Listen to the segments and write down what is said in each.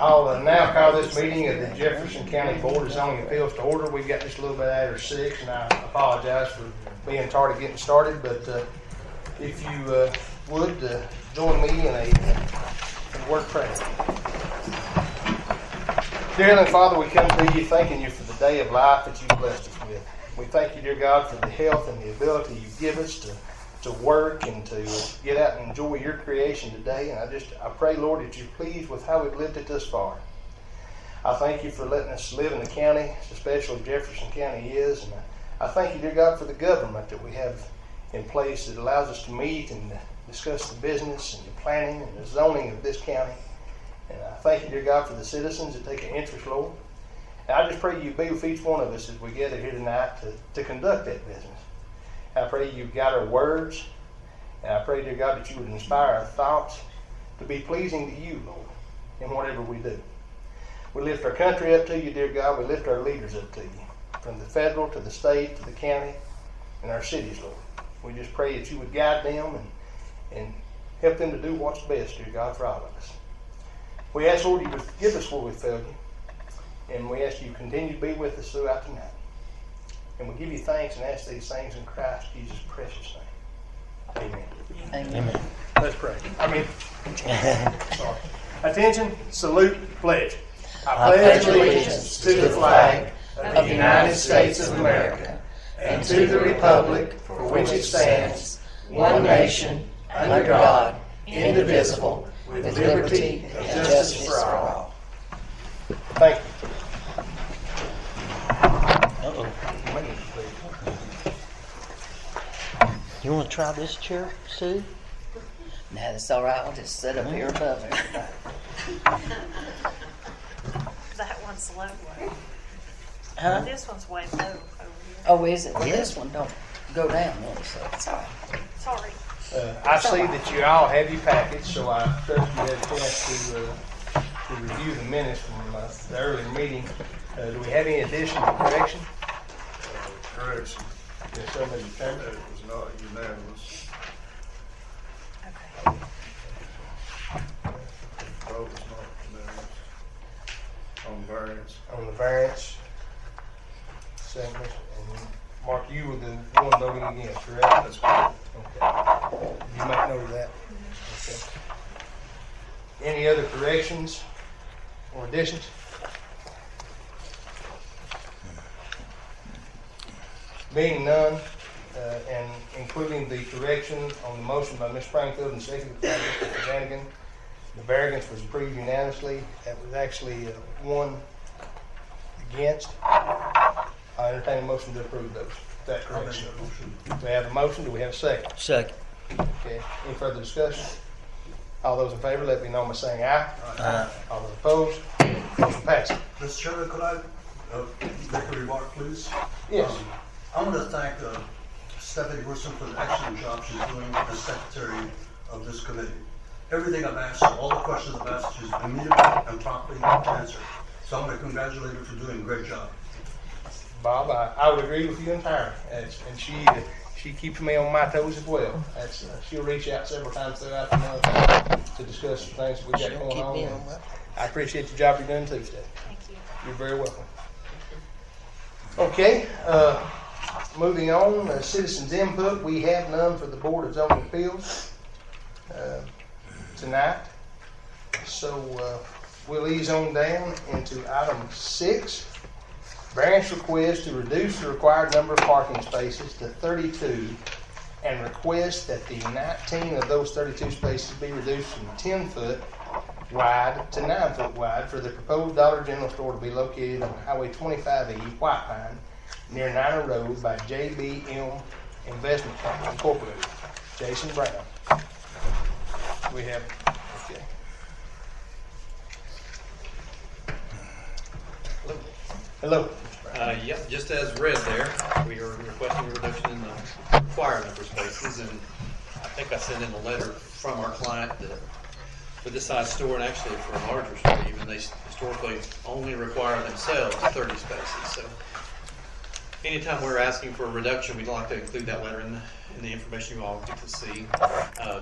I'll now call this meeting of the Jefferson County Board of Zoning Appeals to order. We've got just a little bit after 6, and I apologize for being tardy getting started, but if you would join me in a word of prayer. Dear Heavenly Father, we come to you thanking you for the day of life that you've blessed us with. We thank you, dear God, for the health and the ability you give us to work and to get out and enjoy your creation today. And I pray, Lord, that you're pleased with how we've lived it thus far. I thank you for letting us live in the county, especially Jefferson County is. And I thank you, dear God, for the government that we have in place that allows us to meet and discuss the business and the planning and the zoning of this county. And I thank you, dear God, for the citizens that take an interest, Lord. And I just pray you be with each one of us as we gather here tonight to conduct that business. I pray you guide our words, and I pray, dear God, that you would inspire our thoughts to be pleasing to you, Lord, in whatever we do. We lift our country up to you, dear God. We lift our leaders up to you, from the federal to the state to the county and our cities, Lord. We just pray that you would guide them and help them to do what's best, dear God, for all of us. We ask, Lord, you would forgive us where we failed you, and we ask you to continue to be with us throughout the night. And we give you thanks and ask these things in Christ Jesus' precious name. Amen. Amen. Let's pray. Sorry. Attention, salute, pledge. I pledge allegiance to the flag of the United States of America and to the republic for which it stands, one nation, under God, indivisible, with liberty and justice for all. Thank you. You want to try this chair, Sue? No, that's all right. I'll just sit up here above everybody. That one's low. Huh? This one's way low over here. Oh, is it? Well, this one don't go down then, so it's all right. Sorry. I see that you all have your packets, so I trust you had a chance to review the minutes from the earlier meeting. Do we have any addition or correction? Correction. Yes, sir, Mr. Chairman. It was not unanimous. Okay. Vote was not unanimous on variance. On the variance. Second, and Mark, you were the one voting against, correct? That's correct. Okay. You make note of that. Okay. Any other corrections or additions? Being none, and including the correction on the motion by Ms. Springfield and seconded by Mr. Flanagan, the variance was approved unanimously. That was actually one against. I entertain a motion to approve those. That correction. We have a motion. Do we have a second? Second. Okay. Any further discussion? All those in favor, let me know by saying aye. Aye. All those opposed, motion passes. Mr. Chairman, could I make a remark, please? Yes. I want to thank Stephanie Wilson for the excellent job she's doing as secretary of this committee. Everything I've asked, all the questions I've asked, she's immediately and promptly answered. So I'm going to congratulate her for doing a great job. Bob, I would agree with you entirely. And she keeps me on my toes as well. She'll reach out several times throughout the month to discuss the things that we got going on. And I appreciate the job you're doing too, Steph. Thank you. You're very welcome. Okay, moving on, citizens input. We have none for the Board of Zoning Appeals tonight. So we'll ease on down into item 6. Variance request to reduce the required number of parking spaces to 32 and request that the 19 of those 32 spaces be reduced from 10 foot wide to 9 foot wide for the proposed Dollar General store to be located on Highway 25E, White Pine, near Niner Road by JBM Investment Company Incorporated. Jason Brown. We have, okay. Hello. Yep, just as read there, we are requesting a reduction in the required number of spaces, and I think I sent in a letter from our client that for this size store, and actually for a larger store even, they historically only require themselves 30 spaces. So anytime we're asking for a reduction, we'd like to include that letter in the information you all get to see,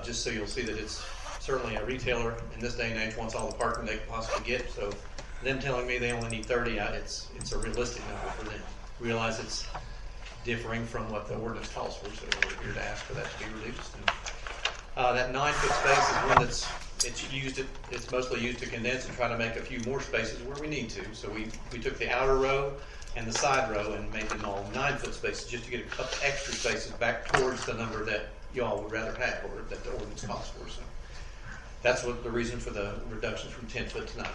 just so you'll see that it's certainly a retailer in this day and age wants all the parking they can possibly get, so them telling me they only need 30, it's a realistic number for them. Realize it's differing from what the ordinance calls for, so we're here to ask for that to be reduced. And, that 9-foot space is one it's mostly used to condense and try to make a few more spaces where we need to. So we took the outer row and the side row and made them all 9-foot spaces just to get a couple extra spaces back towards the number that y'all would rather have, or that the ordinance calls for. So that's what the reason for the reduction from 10 foot to 9.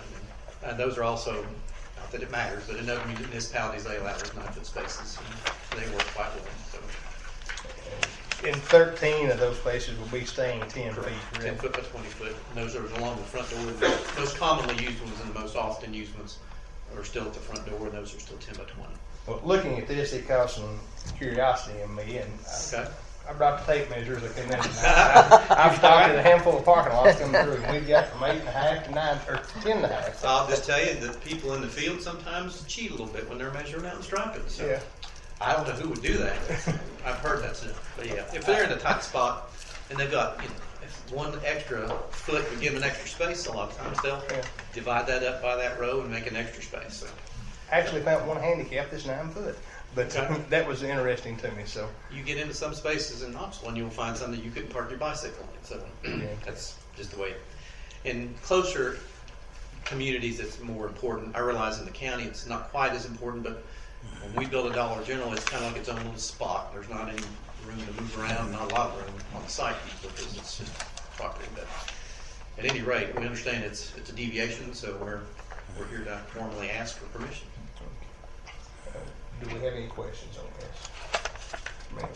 And those are also, not that it matters, but in other municipalities they allow those 9-foot spaces, and they work quite well. So. And 13 of those spaces will be staying 10 feet. 10 foot by 20 foot. And those are along the front door. The most commonly used ones and the most often used ones are still at the front door, and those are still 10 by 20. Well, looking at this, it caused some curiosity in me, and Okay. I brought the tape measures. I came in. I've stopped at a handful of parking lots coming through. We've got from 8.5 to 9 or 10.5. So I'll just tell you that people in the field sometimes cheat a little bit when they're measuring out and striping. So Yeah. I don't know who would do that. I've heard that's it. But yeah, if they're in a tight spot and they've got, if one extra foot would give them an extra space, a lot of times they'll divide that up by that row and make an extra space. So Actually found one handicap that's 9 foot, but Okay. that was interesting to me. So you get into some spaces in Knoxville and you'll find some that you couldn't park your bicycle in. So that's just the way. In closer communities, it's more important. I realize in the county it's not quite as important, but when we build a Dollar General, it's kind of like its own little spot. There's not any room to move around, not a lot of room on the site because it's just property. But at any rate, we understand it's a deviation, so we're here to formally ask for permission. do we have any questions on this? Anyone?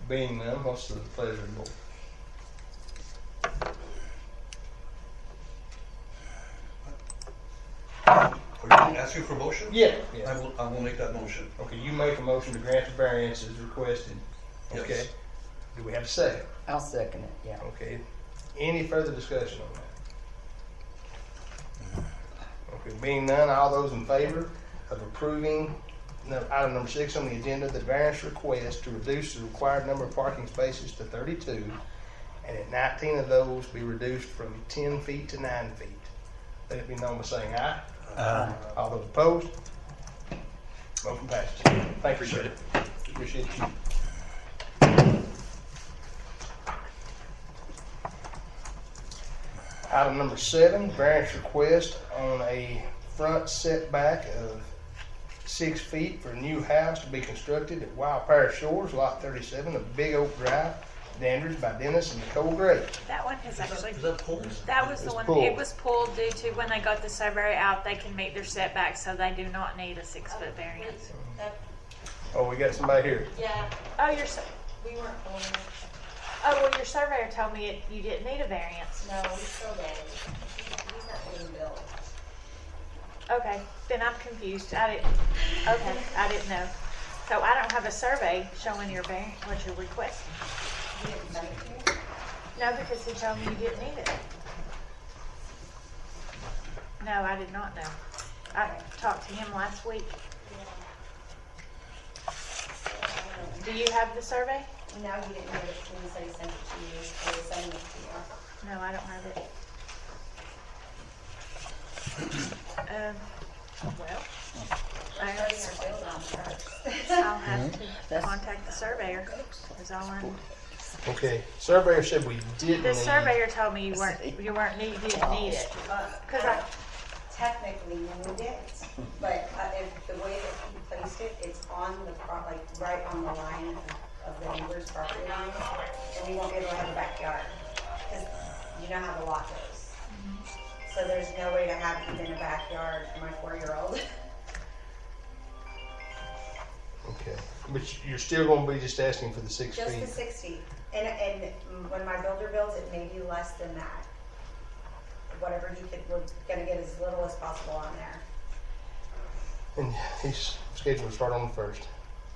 Being none, what's the pleasure of the board? Are you asking for a motion? Yeah. I will make that motion. Okay, you make a motion to grant the variance as requested. Yes. Okay. Do we have a second? I'll second it, yeah. Okay. Any further discussion on that? Okay, being none, all those in favor of approving item number 6 on the agenda, the variance request to reduce the required number of parking spaces to 32, and at 19 of those be reduced from 10 feet to 9 feet. Let it be known by saying aye. Aye. All those opposed? Motion passes. Thank you, sir. Appreciate it. Appreciate you. Item number 7, variance request on a front setback of 6 feet for a new house to be constructed at Wild Pear Shores, Lot 37 of Big Oak Drive, Dandridge by Dennis and Nicole Gray. That one has actually, Is that pulled? that was the It's one, pulled. it was pulled due to when they got the survey out, they can meet their setbacks, so they do not need a 6-foot variance. Oh, we got somebody here. Yeah, Oh, we weren't pulling it. oh, well, your surveyor told me you didn't need a variance. No, we still did. He's not getting billed. Okay, then I'm confused. I didn't know. So I don't have a survey showing your what you're requesting. You didn't send it to me? No, because he told me you didn't need it. No, I did not know. I talked to him last week. Do you have the survey? No, he didn't give it to me. He said he sent it to you. Or he sent it to you. No, I don't have it. Well, Let's go to your bill on first. I'll have to contact the surveyor. Is all I know. Okay, surveyor said we didn't The need. surveyor told me you didn't need it. Cause Technically, you need it, but if the way that he placed it, it's on the, right on the line of the neighbor's property line, and we won't be able to have a backyard, because you know how the lot goes. So there's no way to have even a backyard for my 4-year-old. Okay, but you're still gonna be just asking for the 6 Just feet? the 60, and when my builder builds, it may be less than that. Whatever he could, we're gonna get as little as possible on there. And he's scheduled to start on the 1st.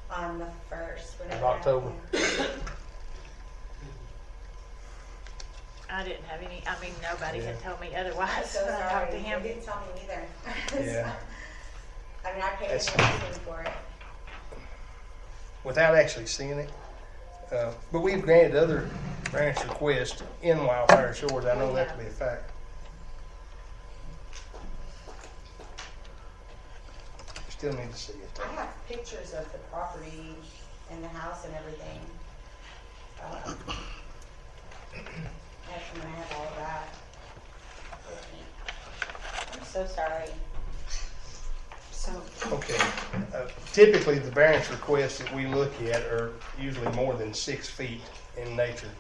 On the 1st. Of October. I didn't have any, nobody had told me I'm otherwise so when I talked to sorry, him. they didn't tell me either. Yeah. I mean, I paid That's- attention for it. Without actually seeing it, But we've granted other variance requests in Wildfire Shores. I know that to be a fact. Still need to see it. I have pictures of the property and the house and everything. Actually, I have all of that with me. I'm so sorry. Okay. Typically, the variance requests that we look at are usually more than 6 feet in nature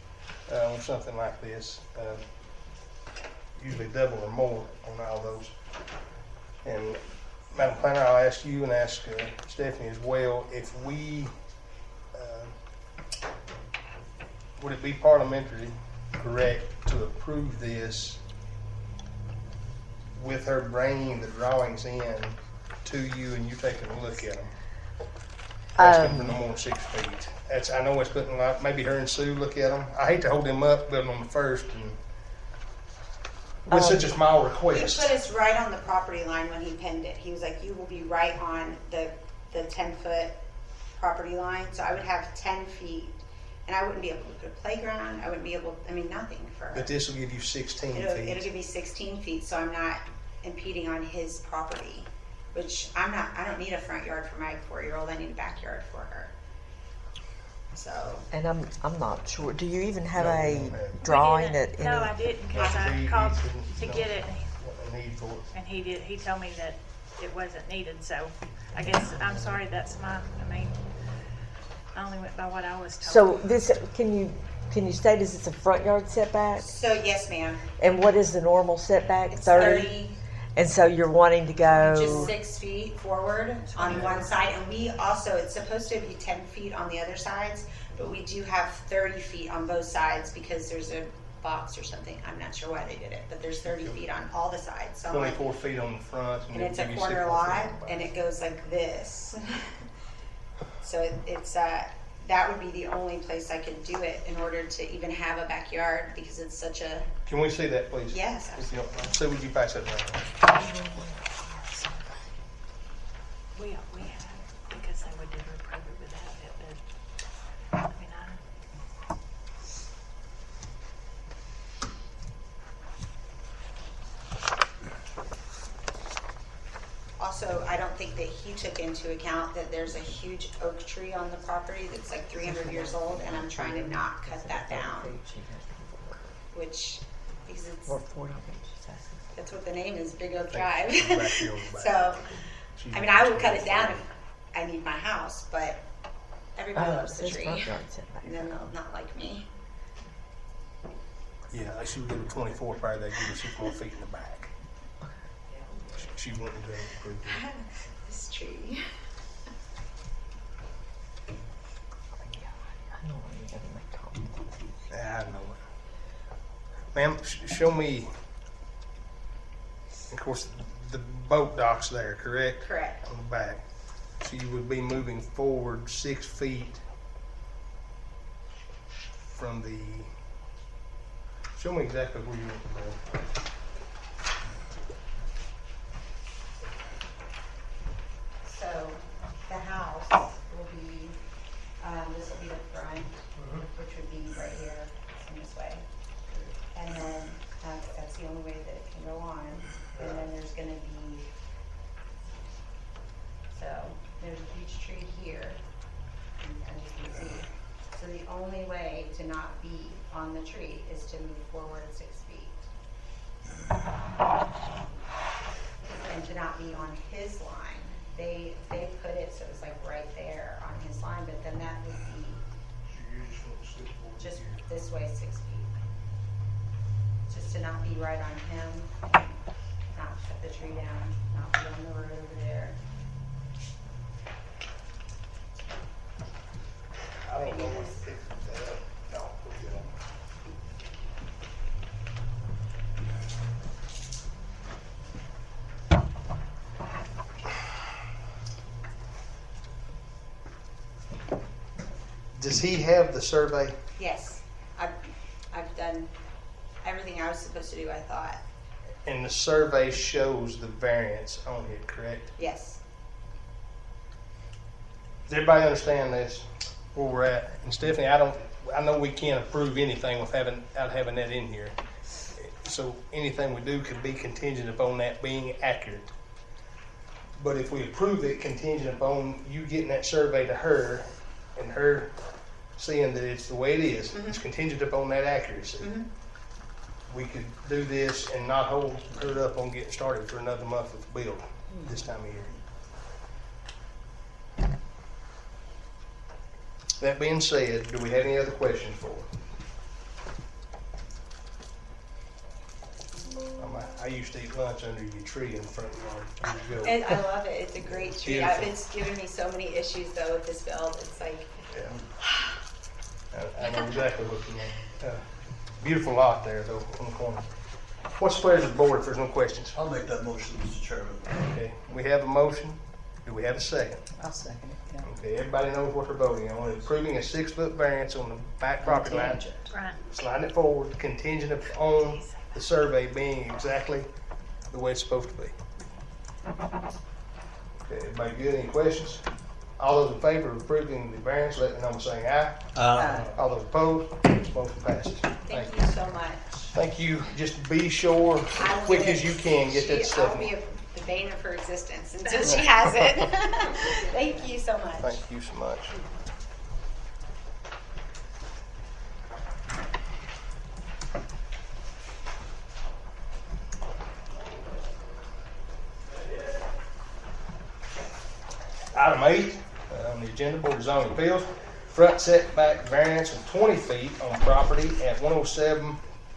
on something like this. Usually double or more on all those. And Madam Planner, I'll ask you and ask Stephanie as well, if we, would it be parliamentary correct to approve this with her bringing the drawings in to you and you taking a look at them? Asking for no more than 6 feet. I know it's putting like, maybe her and Sue look at them. I hate to hold them up, building on the first, and with such a small He request. put us right on the property line when he pinned it. He was like, you will be right on the 10-foot property line. So I would have 10 feet. And I wouldn't be able to put a playground. I wouldn't be able, nothing for her. But this will give you 16 It'll feet. give me 16 feet, so I'm not impeding on his property, which I don't need a front yard for my 4-year-old. I need a backyard for her. So. And I'm not sure. Do you even have No, we a don't have it. drawing that? No, I didn't, because I He called needs to know get it, What they need for it. and he told me that it wasn't needed, so I guess, I'm sorry, that's I only went by what I was told. So this, can you state, is this a front yard setback? So yes, ma'am. And what is the normal setback? It's 30? And so you're wanting to go? Just 6 feet forward on one side, and we also, it's supposed to be 10 feet on the other sides, but we do have 30 feet on both sides because there's a box or something. I'm not sure why they did it, but there's 30 feet on all the sides. So I'm like, 24 feet on the front. and it's a maybe corner 6 lot, on the back. and it goes like this. So it's that would be the only place I could do it in order to even have a backyard, because it's such a, Can we see that, please? yes, If you don't mind. Sue, would you pass that around? We have, because they would never approve it without it, but, also, I don't think that he took into account that there's a huge oak tree on the property that's like 300 years old, and I'm trying to not cut that down, which, because it's, Or 40 inches. that's what the name is, Big Oak Drive. Backyard, So, She- I would cut it down if I need my house, but everybody Oh, loves the it says tree, front yard setback. and then they'll not like me. Yeah, she would give her 24, probably they'd give her 6 more feet in the back. She wouldn't have approved it. This tree. I know you gotta make comments. I know it. Ma'am, show me, of course, the boat dock's there, correct? Correct. On the back. So you would be moving forward 6 feet from the, show me exactly where you want to go. So the house will be, this will be the front, which would be right here, in this way. And then that's the only way that it can go on. And then there's gonna be, so there's a huge tree here, as you can see. So the only way to not be on the tree is to move forward 6 feet. And to not be on his line. They put it so it's like right there on his line, but then that would be just this way 6 feet. Just to not be right on him, not cut the tree down, not be on the road over there. I don't know if, no, we're good. Does he have the survey? Yes, I've done everything I was supposed to do, I thought. And the survey shows the variance on it, correct? Yes. Does everybody understand this? where we're at. And Stephanie, I know we can't approve anything without having that in here. So anything we do could be contingent upon that being accurate. But if we approve it contingent upon you getting that survey to her and her seeing that it's the way it is, it's contingent upon that accuracy. We could do this and not hold her up on getting started for another month with the build this time of year. That being said, do we have any other questions for her? I used to eat lunch under your tree in the front yard. Years ago. And I love it. It's a great tree. Beautiful. It's given me so many issues though with this build. It's like, Yeah. I know exactly what you mean. Beautiful lot there though on the corner. What's the pleasure of the board if there's no questions? I'll make that motion, Mr. Chairman. Okay, we have a motion. Do we have a second? I'll second it, yeah. Okay, everybody knows what they're voting on. Approving a 6-foot variance on the back property line. Tangent. Right. Sliding it forward, contingent upon the survey being exactly the way it's supposed to be. Okay, everybody good? Any questions? All those in favor of approving the variance, let me know by saying aye. All those opposed, motion passes. thank you so much. Thank you. Just be sure, as I will quick get as you can, get that I'll stuff. be the bane of her existence until she has it. Thank you so much. Thank you so much. Item 8 on the agenda, Board of Zoning Appeals, front setback variance of 20 feet on property at 107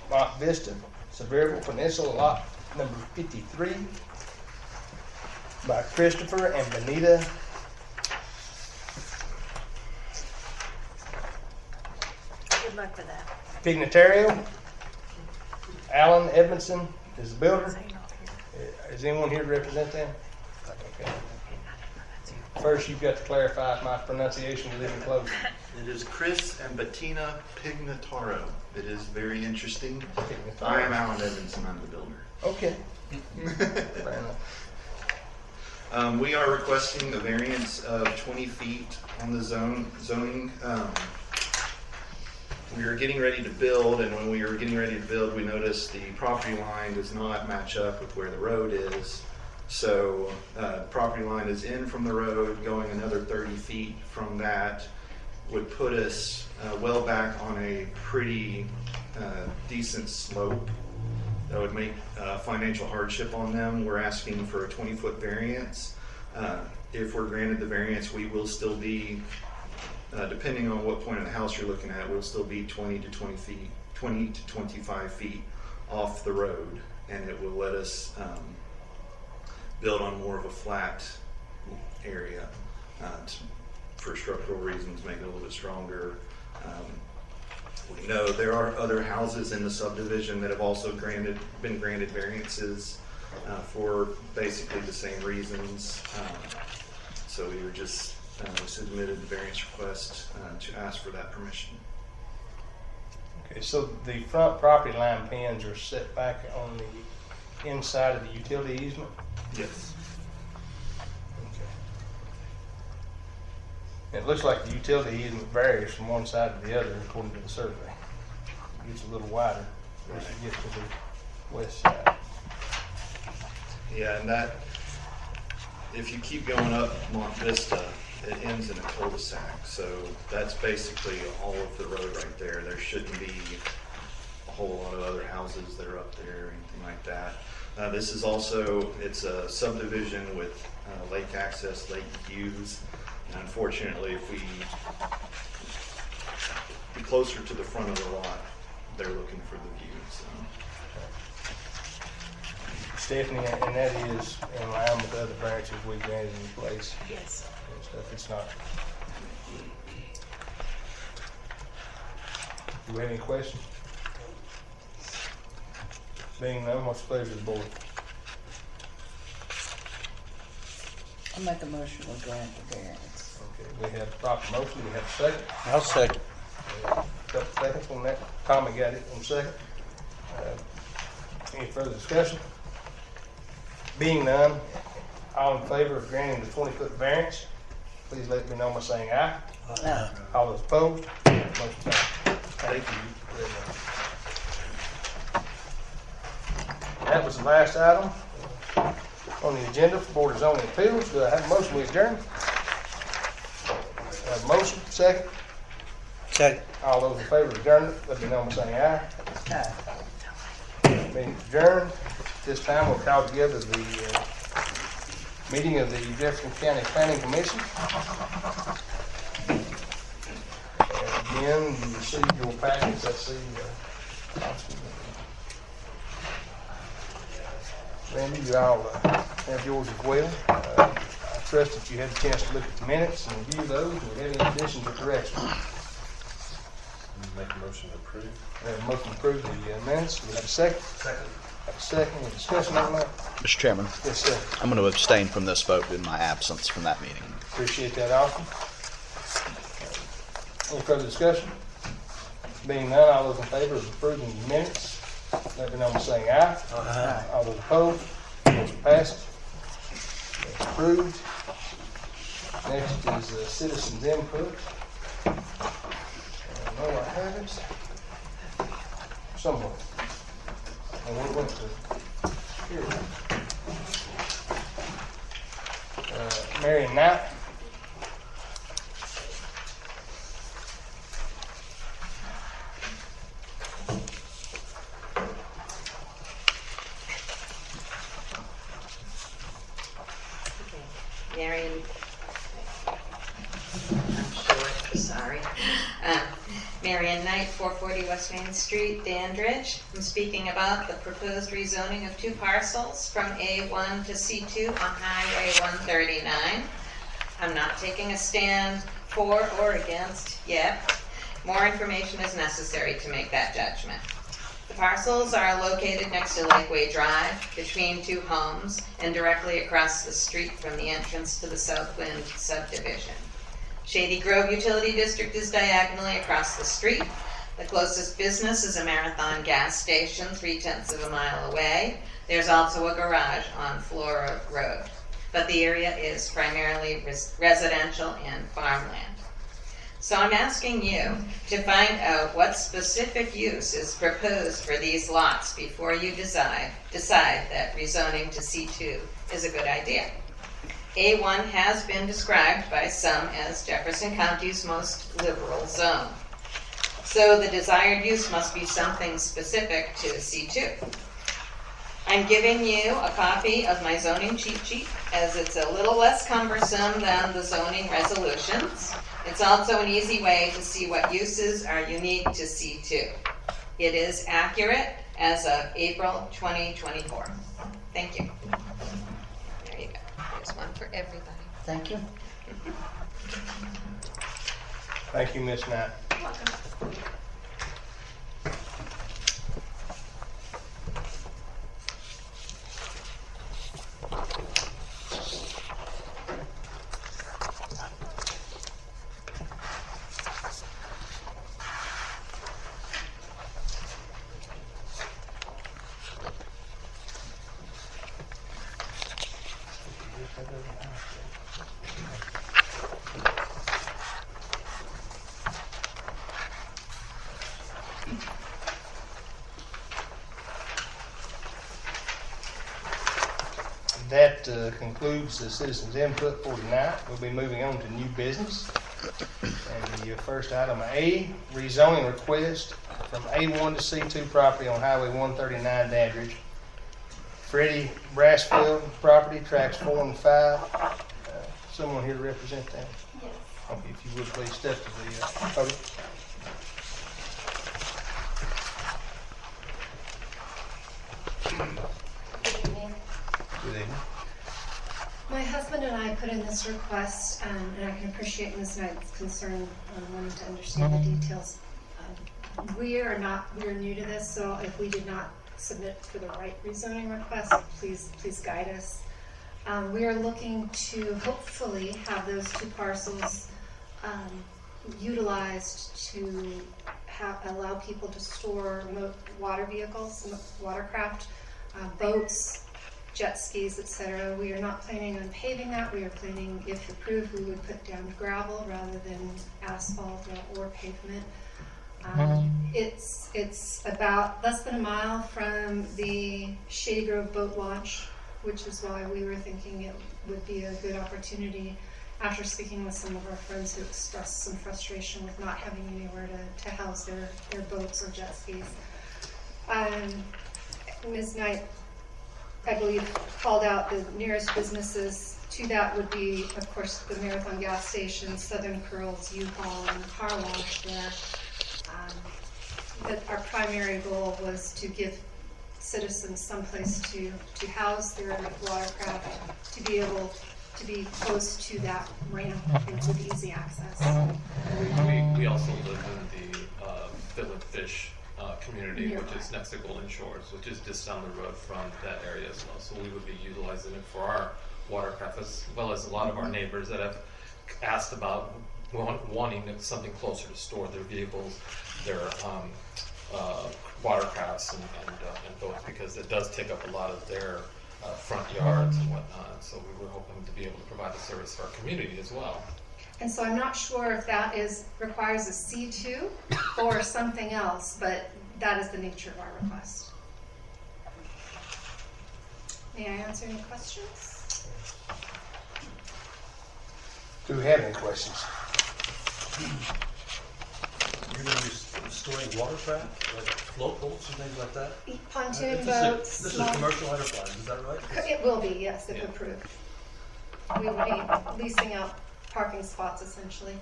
Mont Vista, Sevierville Peninsula, lot number 53, by Christopher and Benita Good luck with that. Pignatario. Alan Edmondson is the builder. So you're not here. Is anyone here to represent them? Okay. First, you've got to clarify if my pronunciation was even close. It is Chris and Bettina Pignataro. It is very interesting. Pignataro. I am Alan Edmondson, I'm the builder. Okay. Fair enough. We are requesting a variance of 20 feet on the zoning. We were getting ready to build, and when we were getting ready to build, we noticed the property line does not match up with where the road is. So property line is in from the road, going another 30 feet from that would put us well back on a pretty decent slope. That would make financial hardship on them. We're asking for a 20-foot variance. If we're granted the variance, we will still be, depending on what point of the house you're looking at, we'll still be 20 to 25 feet off the road, and it will let us build on more of a flat area for structural reasons, make it a little bit stronger. We know there are other houses in the subdivision that have also been granted variances for basically the same reasons. So we were just submitted the variance request to ask for that permission. Okay, so the front property line pins are set back on the inside of the utility easement? Yes. Okay. It looks like the utility easement varies from one side to the other according to the survey. It gets a little wider as you get to the west side. Yeah, and that, if you keep going up Mont Vista, it ends in a cul-de-sac. So that's basically all of the road right there. There shouldn't be a whole lot of other houses that are up there or anything like that. This is also, it's a subdivision with lake access, lake views. And unfortunately, if we be closer to the front of the lot, they're looking for the view. So. Stephanie, and that is in line with the other variances we granted in place Yes. and stuff. It's not. Do we have any questions? Being none, what's the pleasure of the board? I'll make a motion to grant the variance. Okay, we have a proper motion. We have a second. I'll second. Couple seconds on that. Tommy got it in a second. Any further discussion? Being none, all in favor of granting the 20-foot variance, please let me know by saying aye. Aye. All those opposed, motion carries. Thank you very much. That was the last item on the agenda for Board of Zoning Appeals. Do I have a motion we adjourn? Have a motion, second. Second. All those in favor of adjournment, let me know by saying aye. Aye. Meeting adjourned. This time we'll call together the meeting of the Jefferson County Planning Commission. And again, you received your packets. I see. Randy, you all have yours as well. I trust that you had a chance to look at the minutes and review those and have any additions or corrections. Make a motion to approve. We have a motion to approve the minutes. We have a second. Second. Have a second. Any discussion on that? Mr. Chairman, Yes, sir. I'm going to abstain from this vote in my absence from that meeting. Appreciate that offer. Any further discussion? Being none, all those in favor of approving the minutes, let me know by saying aye. Aye. All those opposed, motion passes. That's approved. Next is citizens input. I know I have it somewhere. And we went to here. Marion Knight. Marion, I'm short, sorry. Marion Knight, 440 West Main Street, Dandridge. I'm speaking about the proposed rezoning of two parcels from A1 to C2 on Highway 139. I'm not taking a stand for or against yet. More information is necessary to make that judgment. The parcels are located next to Lakeway Drive, between two homes, and directly across the street from the entrance to the Southwind subdivision. Shady Grove Utility District is diagonally across the street. The closest business is a Marathon gas station 3/10 of a mile away. There's also a garage on Flora Road. But the area is primarily residential and farmland. So I'm asking you to find out what specific use is proposed for these lots before you decide that rezoning to C2 is a good idea. A1 has been described by some as Jefferson County's most liberal zone. So the desired use must be something specific to C2. I'm giving you a copy of my zoning cheat sheet, as it's a little less cumbersome than the zoning resolutions. It's also an easy way to see what uses are unique to C2. It is accurate as of April 2024. Thank you. There you go. There's one for everybody. Thank you. Thank you, Ms. Knight. That concludes the citizens' input for tonight. We'll be moving on to new business. And the first item A, rezoning request from A1 to C2 property on Highway 139 Dandridge. Freddie Brassfield property, tracks 4 and 5. Someone here to represent that? Yes. Okay, if you would please step to the podium. Good evening. Good evening. My husband and I put in this request, and I can appreciate Ms. Knight's concern wanting to understand the details. We are new to this, so if we did not submit for the right rezoning request, please guide us. We are looking to hopefully have those two parcels utilized to allow people to store water vehicles, watercraft, boats, jet skis, etc. We are not planning on paving that. We are planning, if approved, we would put down gravel rather than asphalt or pavement. It's about less than a mile from the Shady Grove boat launch, which is why we were thinking it would be a good opportunity after speaking with some of our friends who expressed some frustration with not having anywhere to house their boats or jet skis. Ms. Knight, I believe, called out the nearest businesses to that would be, of course, the Marathon gas station, Southern Curls, U-Haul, and car wash there. But our primary goal was to give citizens someplace to house their watercraft, to be able to be close to that ramp and with easy access. We also live in the Fiddler Fish community, Nearby. which is next to Golden Shores, which is just down the road from that area as well. So we would be utilizing it for our watercraft, as well as a lot of our neighbors that have asked about wanting something closer to store their vehicles, their watercrafts and boats, because it does take up a lot of their front yards and whatnot. So we were hoping to be able to provide a service for our community as well. And so I'm not sure if that requires a C2 or something else, but that is the nature of our request. May I answer any questions? Do we have any questions? You're going to be storing watercraft, like float boats and things like that? Pontoon boats. This is commercial enterprise, is that right? It will be, yes, if approved. We will be leasing out parking spots essentially.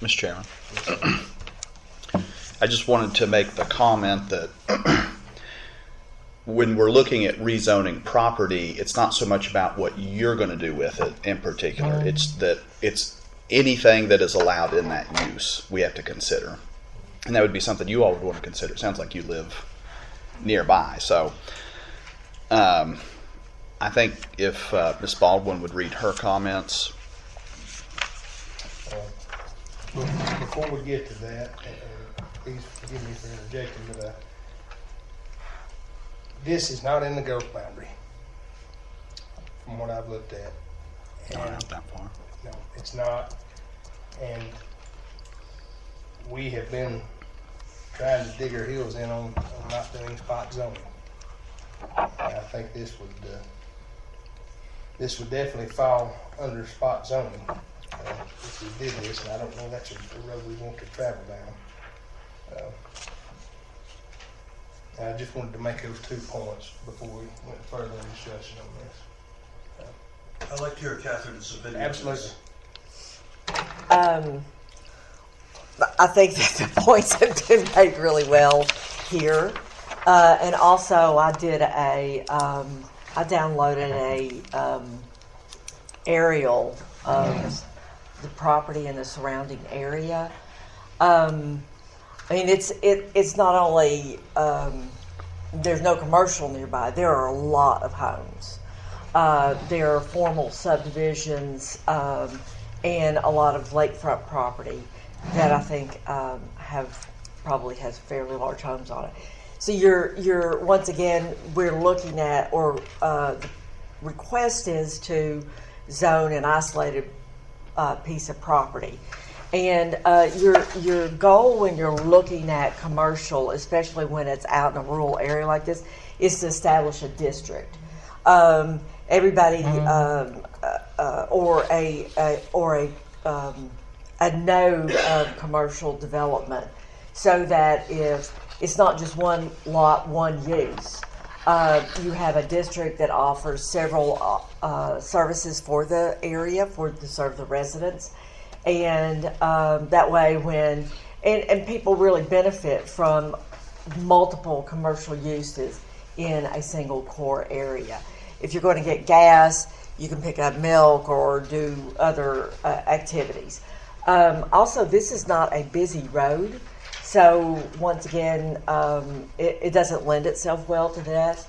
Mr. Chairman, I just wanted to make the comment that when we're looking at rezoning property, it's not so much about what you're going to do with it in particular. It's that it's anything that is allowed in that use we have to consider. And that would be something you all would want to consider. It sounds like you live nearby. So I think if Ms. Baldwin would read her comments. Before we get to that, please forgive me for interjecting, but this is not in the ghost boundary, from what I've looked at. Not out that far. No, it's not. And we have been trying to dig our heels in on not doing spot zoning. And I think this would definitely fall under spot zoning if we did this, and I don't know that's a road we want to travel down. I just wanted to make those 2 points before we went further in discussion on this. I'd like to hear Catherine's opinion. Absolutely. I think that the points have been made really well here. And also I did I downloaded a aerial of the property and the surrounding area. I mean, it's not only, there's no commercial nearby, there are a lot of homes. There are formal subdivisions and a lot of lakefront property that I think probably has fairly large homes on it. So you're once again, we're looking at, or the request is to zone an isolated piece of property. And your goal when you're looking at commercial, especially when it's out in a rural area like this, is to establish a district. Everybody or a node of commercial development, so that if it's not just one lot, one use, you have a district that offers several services for the area, to serve the residents. And that way and people really benefit from multiple commercial uses in a single core area. If you're going to get gas, you can pick up milk or do other activities. Also, this is not a busy road, so once again, it doesn't lend itself well to this.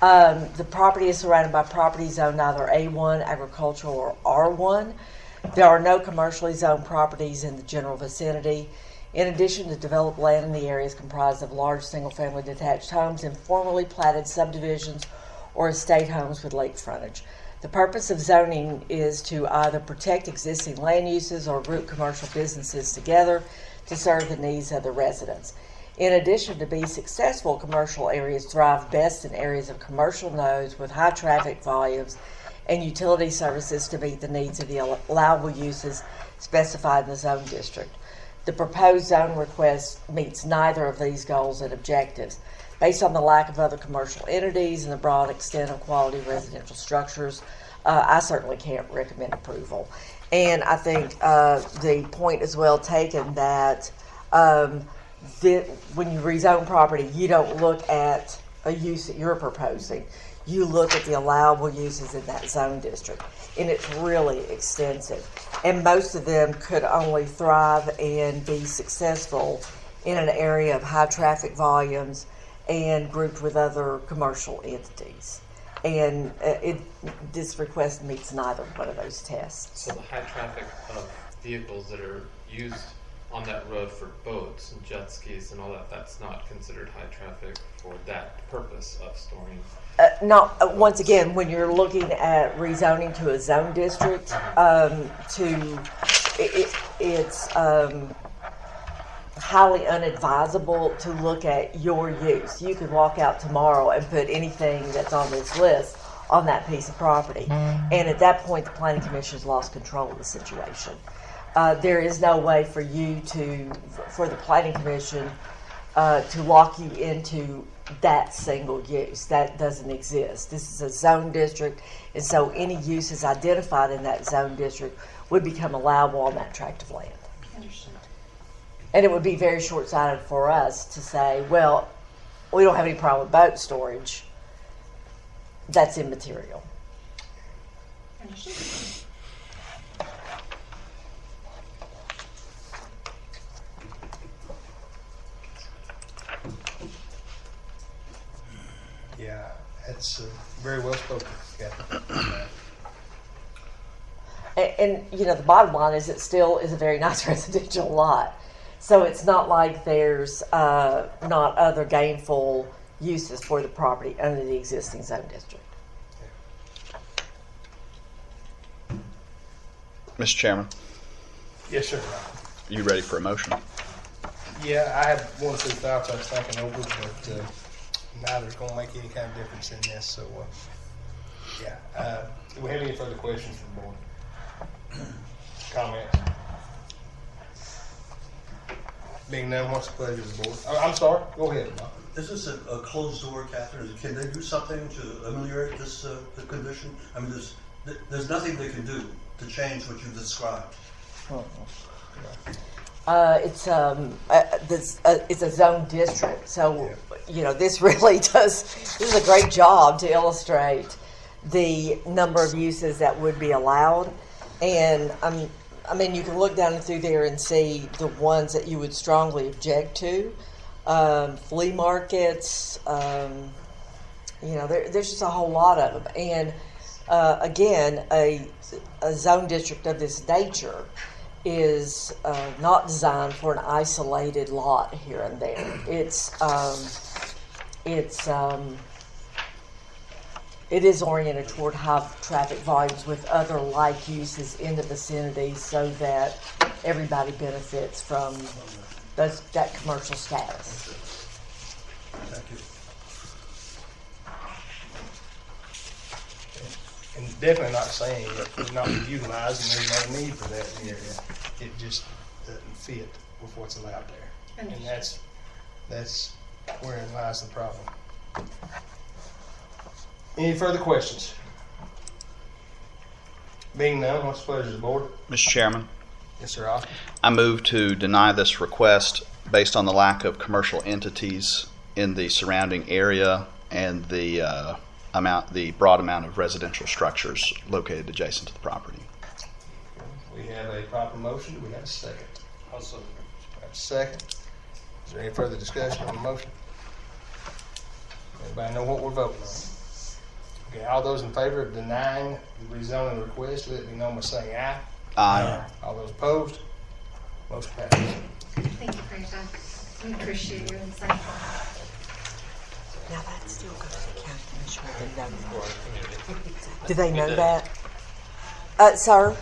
The property is surrounded by property zone either A1 agricultural or R1. There are no commercially zoned properties in the general vicinity. In addition, the developed land in the area is comprised of large single-family detached homes and formerly platted subdivisions or estate homes with lake frontage. The purpose of zoning is to either protect existing land uses or group commercial businesses together to serve the needs of the residents. In addition, to be successful, commercial areas thrive best in areas of commercial nodes with high traffic volumes and utility services to meet the needs of the allowable uses specified in the zone district. The proposed zone request meets neither of these goals and objectives. Based on the lack of other commercial entities and the broad extent of quality residential structures, I certainly can't recommend approval. And I think the point is well taken that when you rezone property, you don't look at a use that you're proposing. You look at the allowable uses in that zone district, and it's really extensive. And most of them could only thrive and be successful in an area of high traffic volumes and grouped with other commercial entities. And this request meets neither one of those tests. So the high traffic of vehicles that are used on that road for boats and jet skis and all that, that's not considered high traffic for that purpose of storing? Once again, when you're looking at rezoning to a zone district, it's highly unadvisable to look at your use. You could walk out tomorrow and put anything that's on this list on that piece of property. And at that point, the Planning Commission has lost control of the situation. There is no way for the Planning Commission to lock you into that single use. That doesn't exist. This is a zone district, and so any uses identified in that zone district would become allowable on that tract of land. Understood. And it would be very short-sighted for us to say, well, we don't have any problem with boat storage. That's immaterial. Understood. Yeah, that's very well spoken, Captain. And the bottom line is it still is a very nice residential lot. So it's not like there's not other gainful uses for the property under the existing zone district. Mr. Chairman, Yes, sir. you ready for a motion? Yeah, I had one or two thoughts I was thinking over, but neither's going to make any kind of difference in this. So, yeah. Do we have any further questions from the board? Comments? Being none, what's the pleasure of the board? I'm sorry. Go ahead, Bob. Is this a closed door, Catherine? Can they do something to ameliorate this the condition? I mean, there's nothing they can do to change what you described. It's a zone district, so this really this is a great job to illustrate the number of uses that would be allowed. And you can look down through there and see the ones that you would strongly object to. Flea markets, there's just a whole lot of them. And again, a zone district of this nature is not designed for an isolated lot here and there. It is oriented toward high traffic volumes with other like uses in the vicinity so that everybody benefits from that commercial status. Thank you. And definitely not saying it's not utilized and there's no need for that in the area. It just doesn't fit with what's allowed there. And that's wherein lies the problem. Any further questions? Being none, what's the pleasure of the board? Mr. Chairman, Yes, sir. Austin. I move to deny this request based on the lack of commercial entities in the surrounding area and the broad amount of residential structures located adjacent to the property. We have a proper motion. Do we have a second? Also, We have a second. Is there any further discussion on the motion? Everybody know what we're voting on? Okay, all those in favor of denying the rezoning request, let me know by saying aye. Aye. All those opposed? Motion passes. Thank you for your time. We appreciate your insight. Now that still goes to the county commissioner, they know. Do they know that? Sir?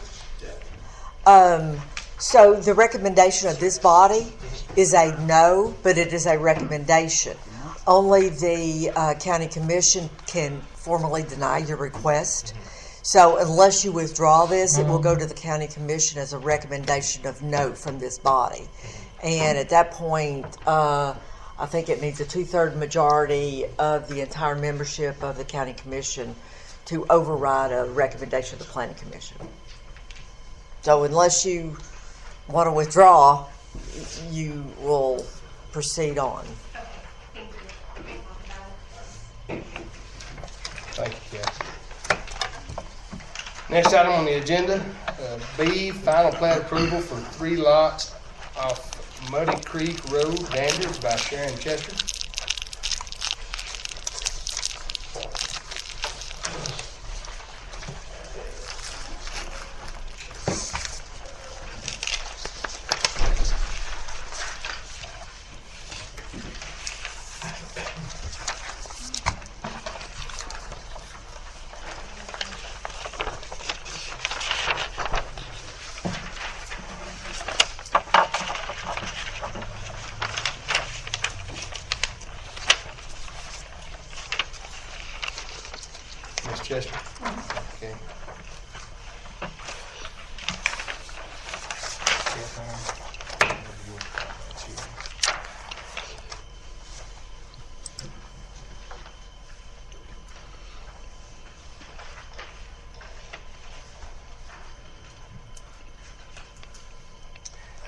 So the recommendation of this body is a no, but it is a recommendation. Only the county commission can formally deny your request. So unless you withdraw this, it will go to the county commission as a recommendation of no from this body. And at that point, I think it needs a 2/3 majority of the entire membership of the county commission to override a recommendation of the planning commission. So unless you want to withdraw, you will proceed on. Thank you, Kathy. Next item on the agenda, B, final plat approval for 3 lots off Muddy Creek Road, Dandridge by Sharon Chester. Ms. Chester? Okay.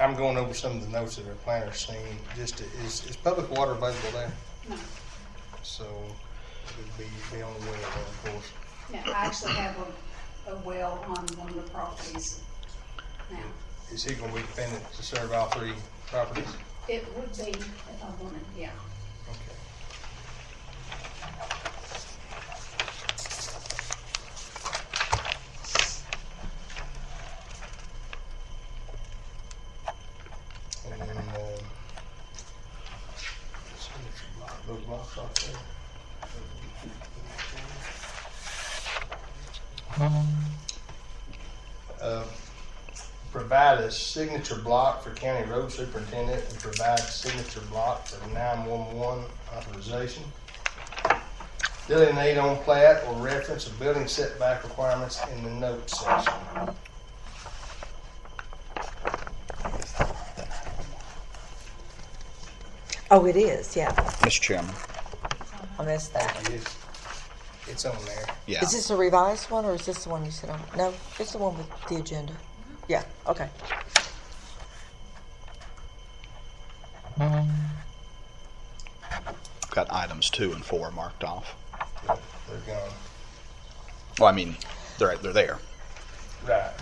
I'm going over some of the notes that our planner's seen. Just, is public water available there? No. So it would be on the well, of course. Yeah, I actually have a well on one of the properties now. Is he going to be dependent to serve all 3 properties? It would be if I wanted, yeah. Okay. And then, those blocks off there. Provide a signature block for county road superintendent and provide signature block for 911 authorization. Delineate on plat or reference of building setback requirements in the notes section. Oh, it is, yeah. Mr. Chairman. I missed that. It's on there. Yeah. Is this a revised one, or is this the one you said on? No, it's the one with the agenda. Yeah, okay. Got items 2 and 4 marked off. They're gone. Well, I mean, they're there. Right.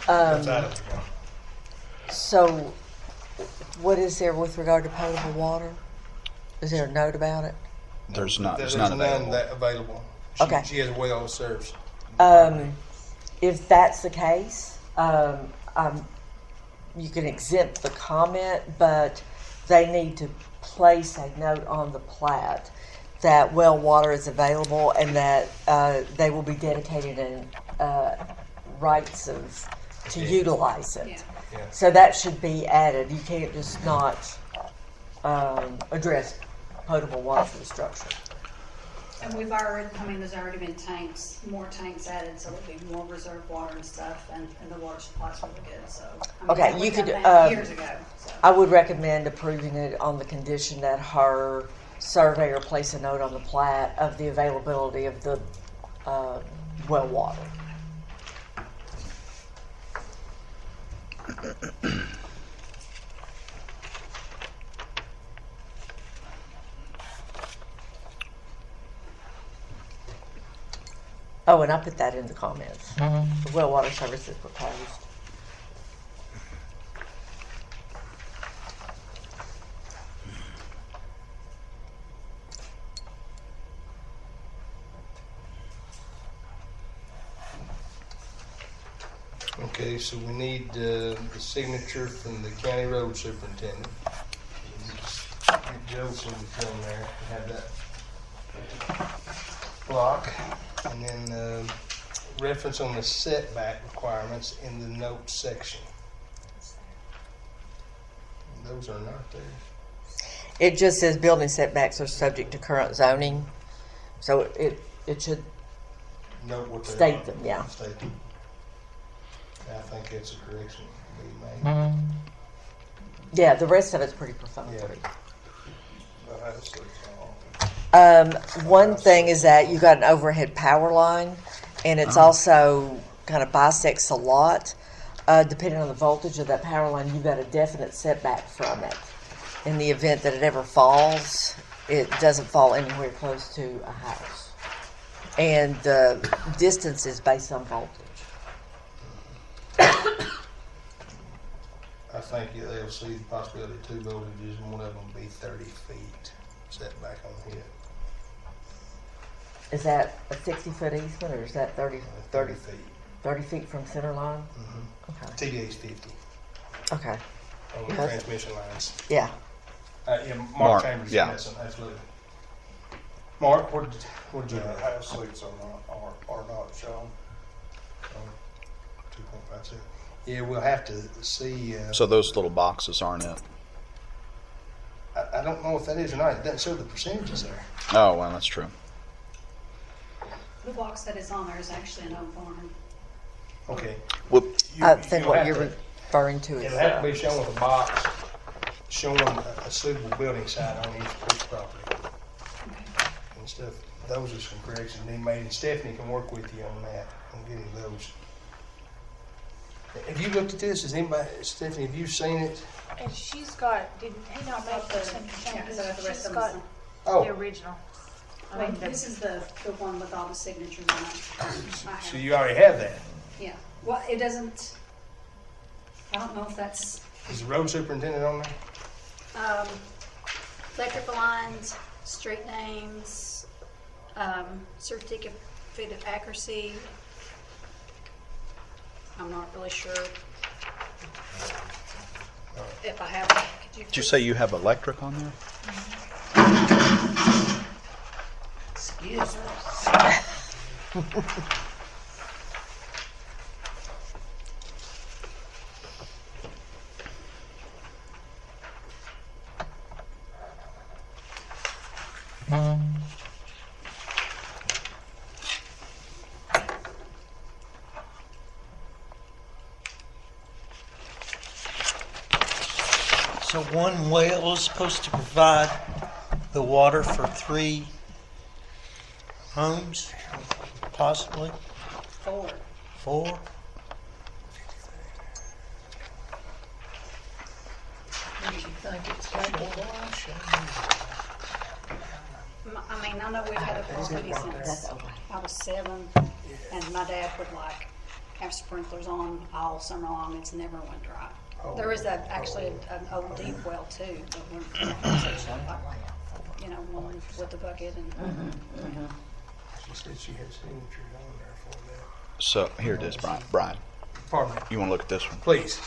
Those items are gone. So, what is there with regard to potable water? Is there a note about it? There's none There's available. none that available. Okay. She has a well that serves. If that's the case, you can exempt the comment, but they need to place a note on the plat that well water is available and that they will be dedicated in rights to utilize it. Yeah. Yeah. So that should be added. You can't just not address potable water for the structure. And we've already, there's already been more tanks added, so there'll be more reserve water and stuff, and the water supply's really good, so. Okay, we you done could, that years ago, so. I would recommend approving it on the condition that her surveyor place a note on the plat of the availability of the well water. Oh, and I put that in the comments. The well water service is proposed. Okay, so we need the signature from the county road superintendent. Get Joe signature on there, have that block, and then reference on the setback requirements in the notes section. Those are not there. It just says building setbacks are subject to current zoning, so it should Note what they state are. them, yeah. State them. I think that's a correction to be made. Yeah, the rest of it's pretty perfunctory. Well, that's all. One thing is that you got an overhead power line, and it's also kind of bisects a lot. Depending on the voltage of that power line, you've got a definite setback from it. In the event that it ever falls, it doesn't fall anywhere close to a house. And the distance is based on voltage. I think they'll see the possibility of two voltages, and one of them be 30 feet setback on the hit. Is that a 60-foot easement, or is that 30 feet. 30 feet from center line? Mm-hmm. Okay. TDA's 50 Okay. on the Yeah. transmission lines. Yeah. Yeah, Mark, Mark Chambers, yeah. absolutely. Mark, what did you The have? house leaks are not shown. 2.57. Yeah, we'll have to see. So those little boxes aren't it? I don't know if that is or not. It doesn't show the percentages there. Oh, well, that's true. The box that is on there is actually an old barn. Okay. Well, I think you'll what have you're to- referring to is It'll have to be shown with a box showing a suitable building site on each piece of property and stuff. Those are some corrections need made, and Stephanie can work with you on that, on getting those. Have you looked at this? Has anybody, Stephanie, have you seen it? And she's got, didn't he not make the some Yeah, because I got the rest She's of got them. the Oh, original. I Well, mean, this is the one with all the signatures on it. I so have. you already have that. Yeah, well, it doesn't, I don't know if that's, Is the road superintendent on there? electrical lines, street names, certificate of accuracy. I'm not really sure if I have it. Could you Did you say you have electric on there? Excuse me. So one well is supposed to provide the water for 3 homes, possibly 4. 4? What do you think it's capable of? I mean, I know we've had a property since I was 7, and my dad would like have sprinklers on all summer long. It's never went dry. There is actually an old deep well too, but we're, you know, one with the bucket and. She said she had signatures on there for that. So here it is, Brian. Brian, Pardon me. you want to look at this one? Please.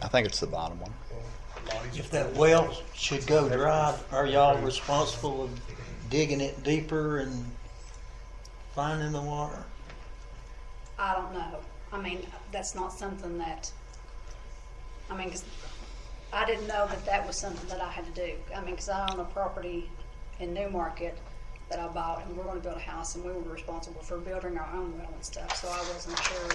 I think it's the bottom one. If that well should go dry, are y'all responsible of digging it deeper and finding the water? I don't know. I mean, that's not something that, I mean, 'cause I didn't know that that was something that I had to do. I mean, 'cause I own a property in Newmarket that I bought, and we're gonna build a house, and we were responsible for building our own well and stuff, so I wasn't sure.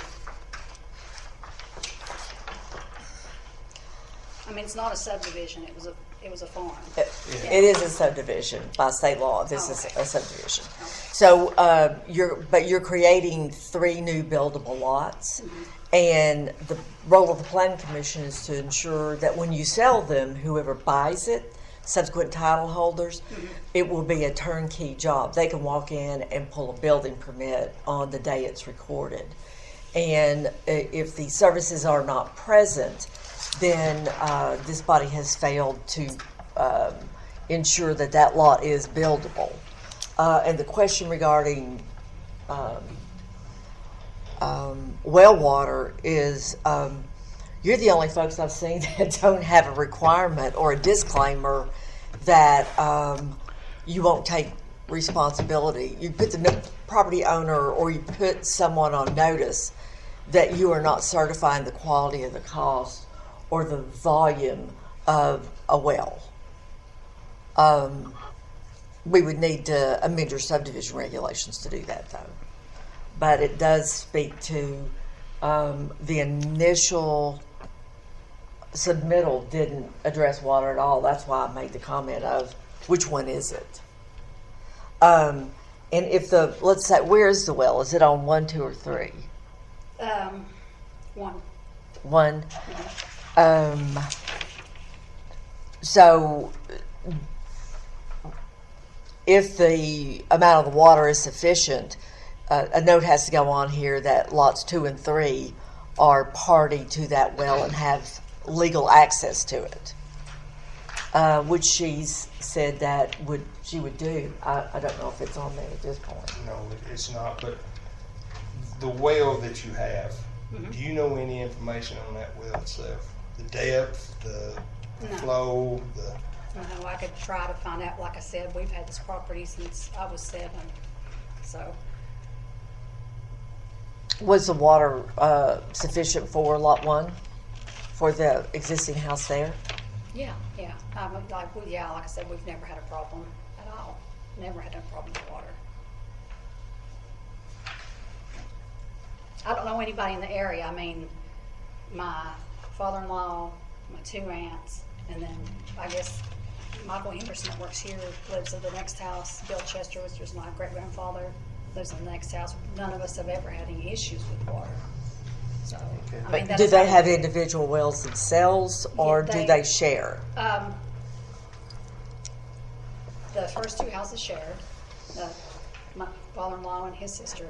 I mean, it's not a subdivision, it was a farm. It is a subdivision by state law. This is Okay. a subdivision. Okay. So you're creating 3 new buildable lots, and the role of the planning commission is to ensure that when you sell them, whoever buys it, subsequent title holders, it will be a turnkey job. They can walk in and pull a building permit on the day it's recorded, and if the services are not present, then this body has failed to ensure that that lot is buildable. And the question regarding well water is, you're the only folks I've seen that don't have a requirement or a disclaimer that you won't take responsibility. You put the property owner or you put someone on notice that you are not certifying the quality of the cost or the volume of a well. We would need to amend your subdivision regulations to do that, though. But it does speak to the initial submittal didn't address water at all. That's why I made the comment of which one is it. And if let's say, where is the well? Is it on 1, 2, or 3? 1. 1. So if the amount of the water is sufficient, a note has to go on here that lots 2 and 3 are party to that well and have legal access to it, which she's said that she would do. I don't know if it's on there at this point. No, it's not, but the well that you have, do you know any information on that well itself? The depth, the flow, No, I could try to find out. Like I said, we've had this property since I was 7, so. Was the water sufficient for lot 1, for the existing house there? Yeah. Like I said, we've never had a problem at all. Never had a problem with water. I don't know anybody in the area. I mean, my father-in-law, my 2 aunts, and then I guess Michael Henderson that works here lives in the next house. Bill Chester, which was my great-grandfather, lives in the next house. None of us have ever had any issues with water. So, I mean, Do they have individual wells themselves, or do they share? The first 2 houses shared. My father-in-law and his sister.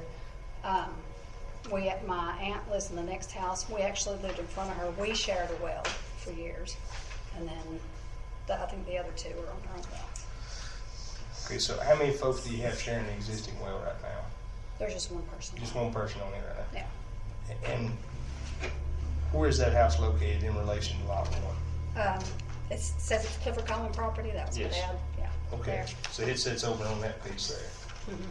My aunt lives in the next house. We actually lived in front of her. We shared a well for years, and then I think the other 2 are on their own wells. Okay, so how many folks do you have sharing the existing well right now? There's just one person. Just one person on it right now? Yeah. And where is that house located in relation to lot 1? It says it's Clifford Common property. That was Yes. my dad. Yeah. Okay, There. so it sits over on that piece there. Mhm.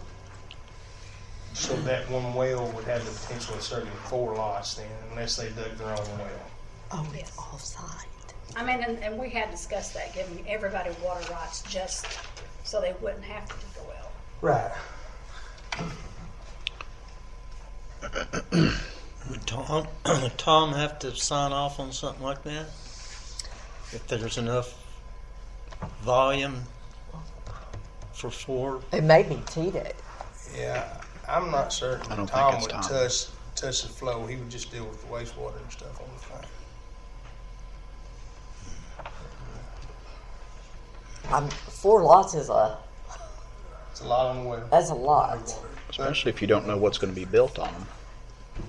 So that one well would have the potential of serving 4 lots then, unless they dug their own well. Oh, Yes. it's off-site. I mean, and we had discussed that, giving everybody water rights just so they wouldn't have to dig a well. Right. Would Tom have to sign off on something like that? If there's enough volume for 4? It may be T-Day. Yeah, I'm not certain I don't Tom think it's would Tom. touch the flow. He would just deal with the wastewater and stuff on the thing. 4 lots is It's a lot on the well. that's a lot. Especially if you don't know what's going to be built on them.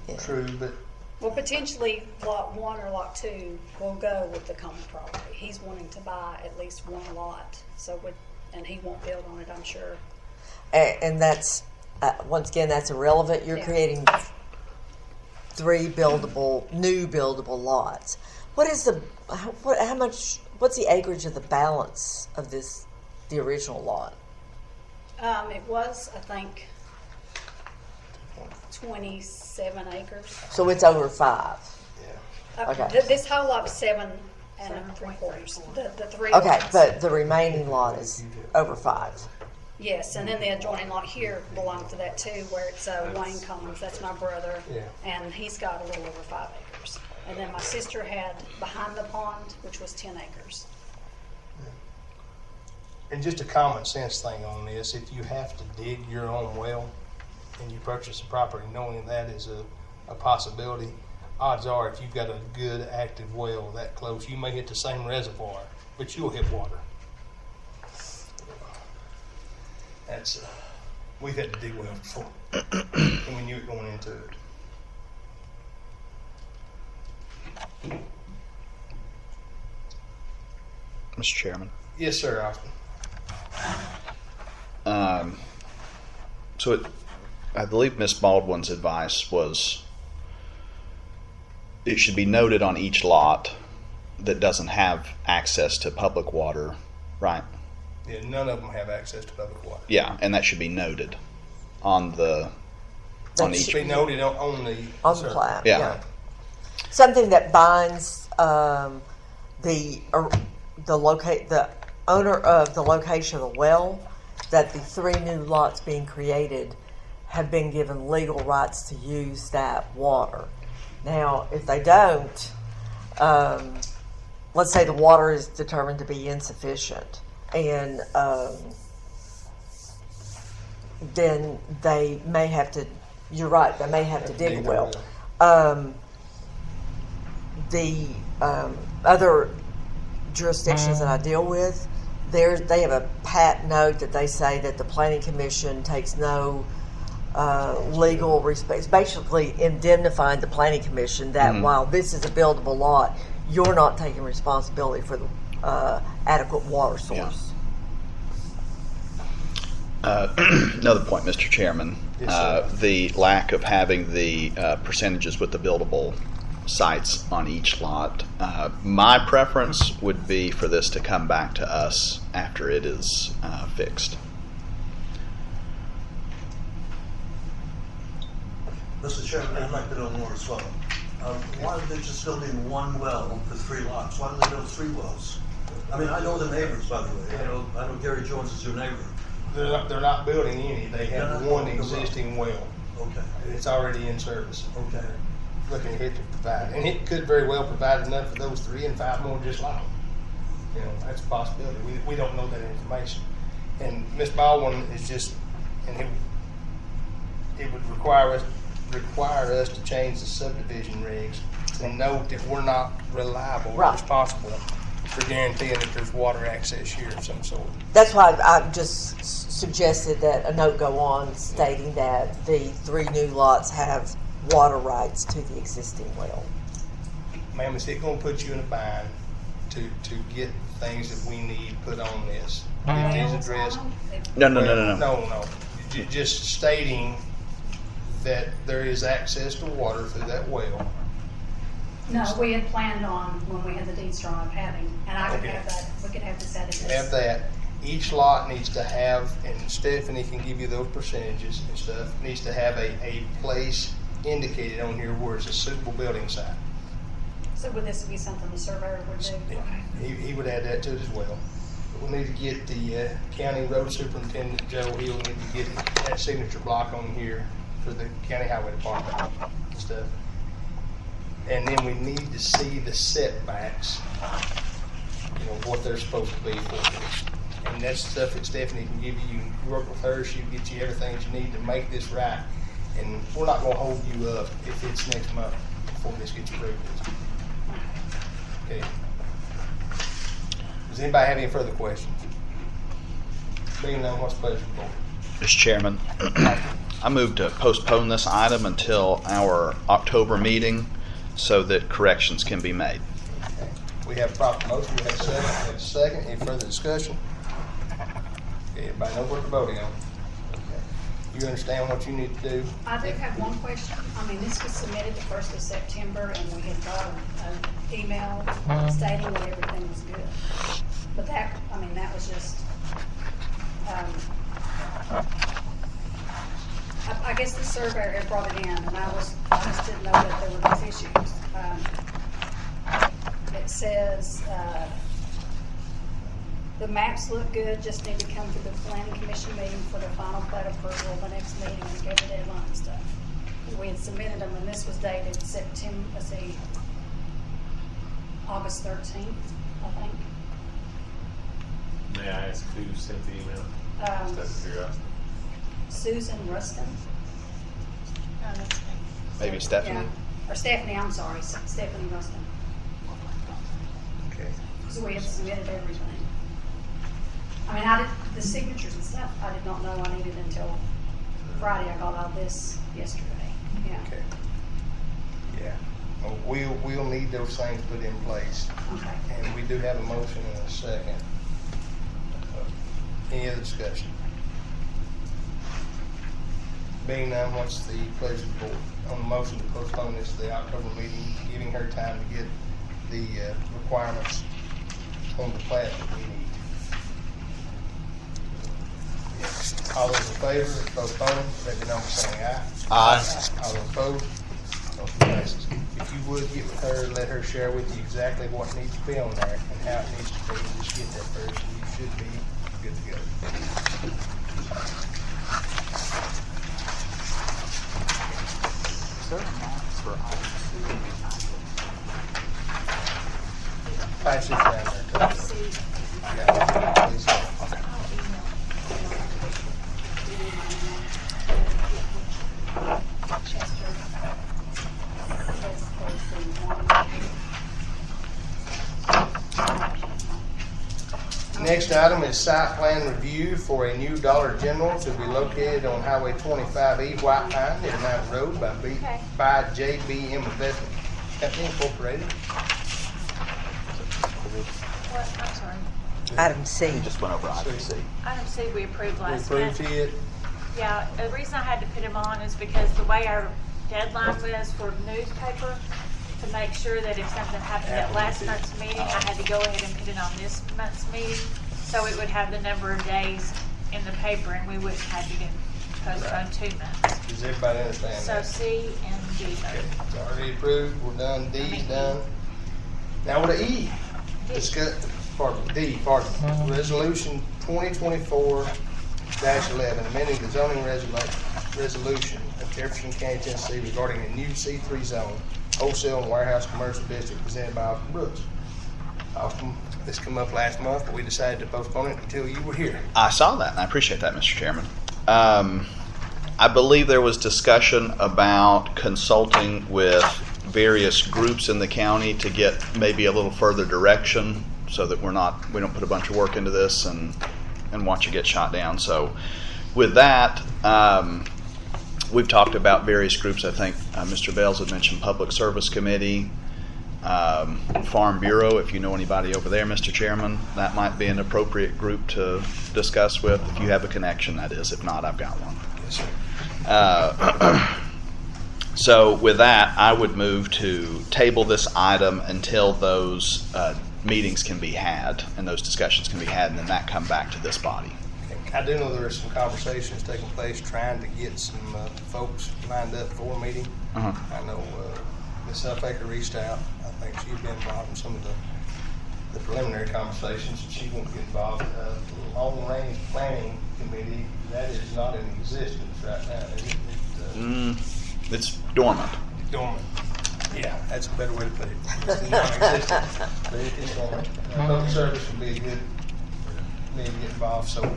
Yeah. True, but Well, potentially lot 1 or lot 2 will go with the common property. He's wanting to buy at least 1 lot, and he won't build on it, I'm sure. And that's, once again, that's irrelevant. You're Yeah. creating 3 new buildable lots. What's the acreage of the balance of the original lot? It was, I think, 27 acres. So it's over 5. yeah. Okay. This whole lot was 7 3/4. The 3 Okay, lots. but the remaining lot is over 5. Yes, and then the adjoining lot here belongs to that too, where it's Wayne Collins, that's my brother, Yeah. and he's got a little over 5 acres. And then my sister had behind the pond, which was 10 acres. And just a common sense thing on this, if you have to dig your own well and you purchase a property knowing that is a possibility, odds are if you've got a good active well that close, you may hit the same reservoir, but you'll hit water. That's, we've had to dig wells before, and we knew it going into it. Mr. Chairman. Yes, sir, Austin. So I believe Miss Baldwin's advice was it should be noted on each lot that doesn't have access to public water, right? Yeah, none of them have access to public water. Yeah, and that should be noted on the That each. Should be noted on the survey. plat. Yeah. Something that binds the owner of the location of the well, that the 3 new lots being created have been given legal rights to use that water. Now, if they don't, let's say the water is determined to be insufficient, and then they may have to, you're right, they may have to dig a well. The other jurisdictions that I deal with, they have a pat note that they say that the Planning Commission takes no legal respects, basically indemnifying the Planning Commission that while this is a buildable lot, you're not taking responsibility for the adequate water source. Another point, Mr. Chairman, Yes, the lack of having the percentages with the buildable sites on each lot. My preference would be for this to come back to us after it is fixed. Mr. Chairman, I'd like to know more as well. Why are they just building one well for 3 lots? Why do they build 3 wells? I mean, I know the neighbors, by the way. I know Gary Jones is your neighbor. They're not building any. They They're have not one building the well. existing well. Okay. It's already in service. Okay. Looking at it to provide, and it could very well provide enough for those 3 and 5 more just like them. You know, that's a possibility. We don't know that information. And Ms. Baldwin is just, and it would require us to change the subdivision regs and note that we're not reliable or Right. responsible for guaranteeing that there's water access here of some sort. That's why I just suggested that a note go on stating that the 3 new lots have water rights to the existing well. Ma'am, is it going to put you in a bind to get things that we need put on this? Get these addressed? No. No. Just stating that there is access to water through that well. No, we had planned on, when we had the deed drawn up, having, and I could Okay. have that, we could have this added. Have that. Each lot needs to have, and Stephanie can give you those percentages and stuff, needs to have a place indicated on here where it's a suitable building site. So would this be something the surveyor would do? Okay. He would add that to it as well. But we'll need to get the county road superintendent, Joe Hill, need to get that signature block on here for the county highway department and stuff. And then we need to see the setbacks, you know, what they're supposed to be for this. And that's stuff that Stephanie can give you. You work with her, she'll get you everything that you need to make this right. And we're not gonna hold you up if it's next month before this gets approved. Okay. Does anybody have any further questions? Being none, what's the pleasure of the board? Mr. Chairman, I move to postpone this item until our October meeting so that corrections can be made. Okay. We have a proper motion, we have a second, we have a second. Any further discussion? Okay, everybody know what we're voting on? Okay. You understand what you need to do? I do have one question. I mean, this was submitted the 1st of September, and we had got an email stating that everything was good. But that, I mean, that was just, I guess the surveyor had brought it in, and I just didn't know that there were these issues. It says, the maps look good, just need to come to the planning commission meeting for the final plat approval of the next meeting and get the deadline and stuff. We had submitted them, and this was dated August 13th, I think. May I ask who sent the email? Just out of curiosity. Susan Ruskin. Oh, that's me. Maybe Stephanie? Yeah. Or Stephanie, I'm sorry, Stephanie Ruskin. Okay. So we had submitted everything. I mean, I did, the signatures and stuff, I did not know I needed until Friday. I got all this yesterday. Yeah. Okay. Yeah. Well, we'll need those things put in place. Okay. And we do have a motion and a second. Any other discussion? Being none, what's the pleasure of the board on the motion to postpone this to the October meeting, giving her time to get the requirements on the plat that we need? All those in favor of postponing, let me know by saying aye. Aye. All those opposed, motion passes. If you would get with her, let her share with you exactly what needs to be on there and how it needs to be. Just get that first, and you should be good to go. Pass this down there. Yeah, please. Next item is site plan review for a new Dollar General to be located on Highway 25E, White Pine, in Mountain Road by JBM Investment Company Incorporated. What, I'm sorry. Item C. We just went over item C. Item C we approved We last approved month. it. Yeah, the reason I had to put them on is because the way our deadline was for newspaper, to make sure that if something happened at last month's meeting, I had to go ahead and put it on this month's meeting, so it would have the number of days in the paper, and we wouldn't have to get postponed 2 months. Does everybody understand So that? C and D. Okay, it's already approved, we're done, D's done. Now with the E, Resolution 2024-11, amending the zoning resolution of Jefferson County, Tennessee regarding a new C3 zone, wholesale and warehouse commercial district presented by Austin Brooks. Austin, this came up last month, but we decided to postpone it until you were here. I saw that, and I appreciate that, Mr. Chairman. I believe there was discussion about consulting with various groups in the county to get maybe a little further direction so that we don't put a bunch of work into this and watch it get shot down. So with that, we've talked about various groups. I think Mr. Bales had mentioned Public Service Committee, Farm Bureau. If you know anybody over there, Mr. Chairman, that might be an appropriate group to discuss with. If you have a connection, that is. If not, I've got one. Yes, sir. So with that, I would move to table this item until those meetings can be had and those discussions can be had, and then that come back to this body. I do know there are some conversations taking place trying to get some folks lined up for a meeting. Uh-huh. I know Ms. Huffaker reached out. I think she's been involved in some of the preliminary conversations, and she won't get involved. Long Range Planning Committee, that is not in existence right now. It's dormant. Dormant. Yeah, that's a better way to put it. It's non-existent, but it is dormant. Public service would be a good need to get involved, so you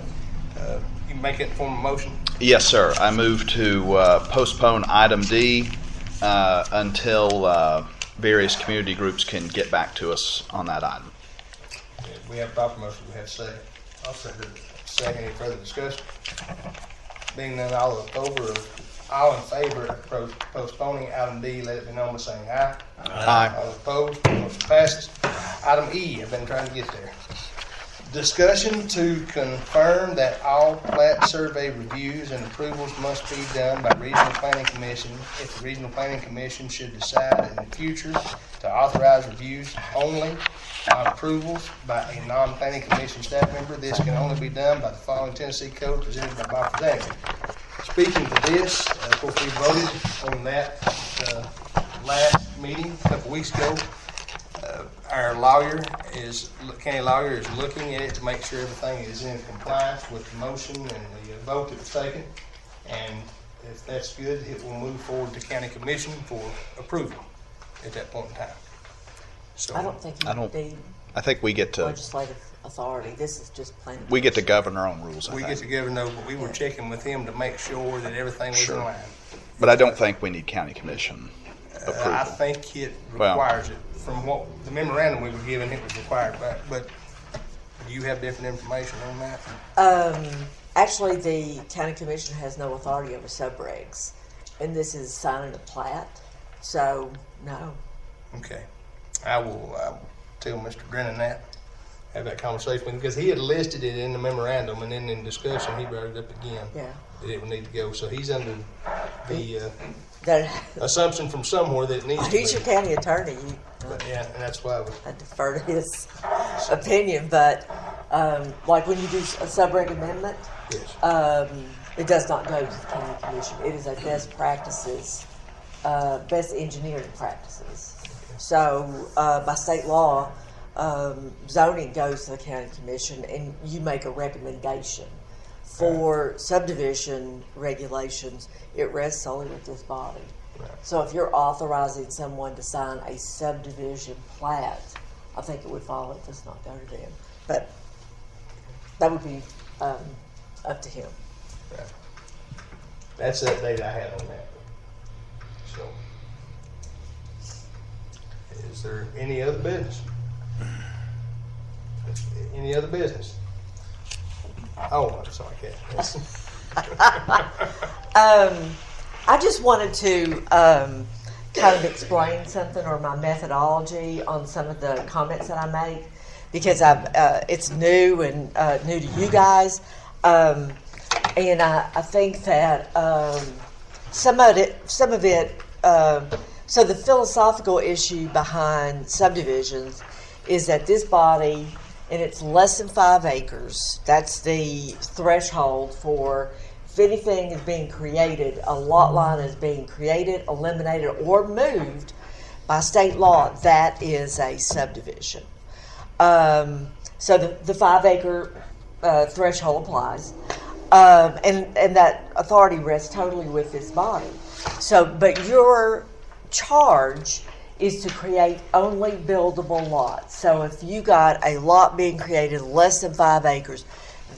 can make it in form of motion. Yes, sir. I move to postpone item D until various community groups can get back to us on that item. We have proper motion, we have second. I'll second it. Second, any further discussion? Being none, all in favor of postponing item D, let it be known by saying aye. Aye. All opposed, motion passes. Item E, I've been trying to get there. Discussion to confirm that all plat survey reviews and approvals must be done by Regional Planning Commission. If the Regional Planning Commission should decide in the future to authorize reviews only on approvals by a non-planning commission staff member, this can only be done by the following Tennessee code presented by my representative. Speaking to this, of course, we voted on that last meeting a couple weeks ago. Our county lawyer is looking at it to make sure everything is in compliance with the motion and the vote that was taken. And if that's good, it will move forward to county commission for approval at that point in time. So I don't think you need I think we get to legislative authority. This is just plain. we get to govern our own rules. we get together, but we were checking with him to make sure that everything was in line. But I don't think we need county commission approval. I think it requires it. From what the memorandum we were given, it was required, but do you have different information on that? Actually, the county commission has no authority over subregs, and this is signing a plat, so no. Okay. I will tell Mr. Brennan that, have that conversation with him, because he had listed it in the memorandum, and then in discussion, he brought it up again. Yeah. That it would need to go, so he's under the That, assumption from somewhere that it needs to be. he's your county attorney. You, But yeah, and that's why I defer to his opinion, but like when you do a sub-reg amendment, yes. it does not go to the county commission. It is a best practices, best engineering practices. So by state law, zoning goes to the county commission, and you make a recommendation for subdivision regulations. It rests solely with this body. Right. So if you're authorizing someone to sign a subdivision plat, I think it would fall. It does not go to them, but that would be up to him. Right. That's the update I had on that. So, is there any other business? Any other business? Oh, I'm sorry, Kat. I just wanted to kind of explain something, or my methodology on some of the comments that I made, because it's new and new to you guys, and I think that some of it. So the philosophical issue behind subdivisions is that this body, and it's less than 5 acres. That's the threshold for. If anything is being created, a lot line is being created, eliminated, or moved by state law, that is a subdivision. So the 5 acre threshold applies. And that authority rests totally with this body. So, but your charge is to create only buildable lots. So if you got a lot being created less than 5 acres,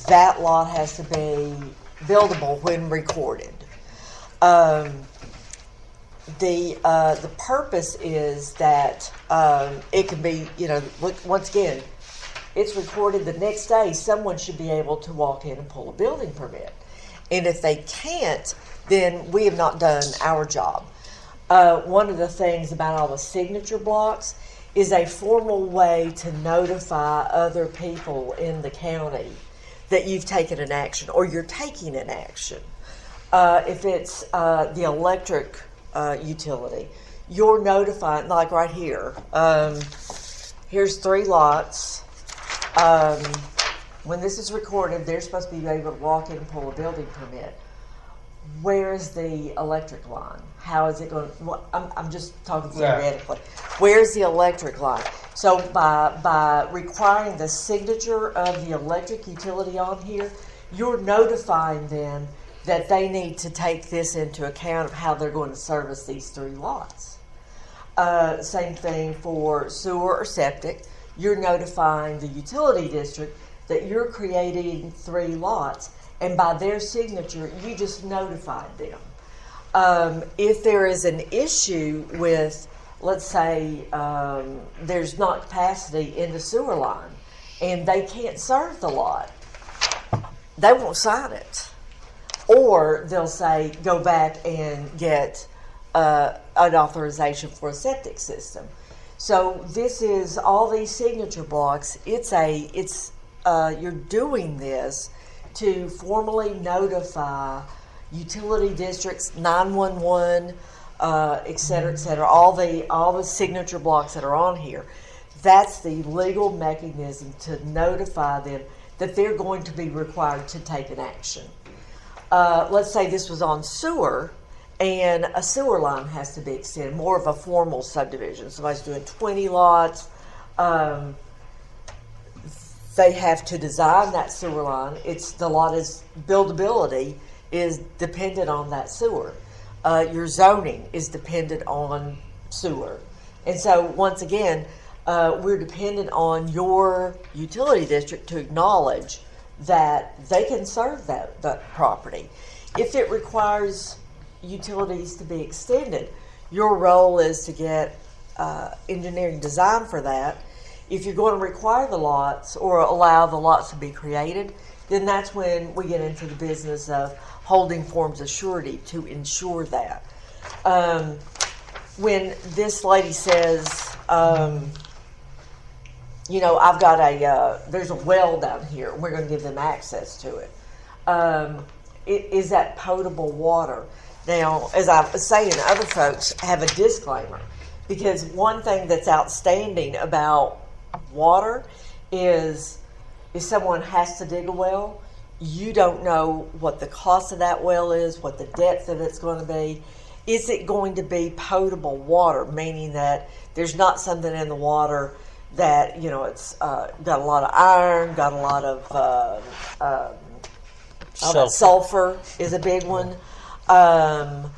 that lot has to be buildable when recorded. The purpose is that it can be, once again, it's recorded the next day. Someone should be able to walk in and pull a building permit, and if they can't, then we have not done our job. One of the things about all the signature blocks is a formal way to notify other people in the county that you've taken an action or you're taking an action. If it's the electric utility, you're notifying, like right here. Here's 3 lots. When this is recorded, they're supposed to be able to walk in and pull a building permit. Where's the electric line? How is it going to, well, I'm just talking theoretically. Where's the electric line? So by requiring the signature of the electric utility on here, you're notifying them that they need to take this into account of how they're going to service these 3 lots. Same thing for sewer or septic. You're notifying the utility district that you're creating 3 lots, and by their signature, you just notified them. If there is an issue with, let's say, there's not capacity in the sewer line, and they can't serve the lot, they won't sign it. Or they'll say, go back and get an authorization for a septic system. So this is all these signature blocks. You're doing this to formally notify utility districts, 911, et cetera, all the signature blocks that are on here. That's the legal mechanism to notify them that they're going to be required to take an action. Let's say this was on sewer, and a sewer line has to be extended, more of a formal subdivision. Somebody's doing 20 lots. They have to design that sewer line. The lot is buildability is dependent on that sewer. Your zoning is dependent on sewer. And so once again, we're dependent on your utility district to acknowledge that they can serve that property. If it requires utilities to be extended, your role is to get engineering design for that. If you're going to require the lots or allow the lots to be created, then that's when we get into the business of holding forms of surety to ensure that. When this lady says I've got there's a well down here. We're going to give them access to it. Is that potable water? Now, as I was saying, other folks have a disclaimer, because one thing that's outstanding about water is if someone has to dig a well, you don't know what the cost of that well is, what the depth of it's going to be. Is it going to be potable water, meaning that there's not something in the water that, it's got a lot of iron, got a lot of sulfur is a big one. And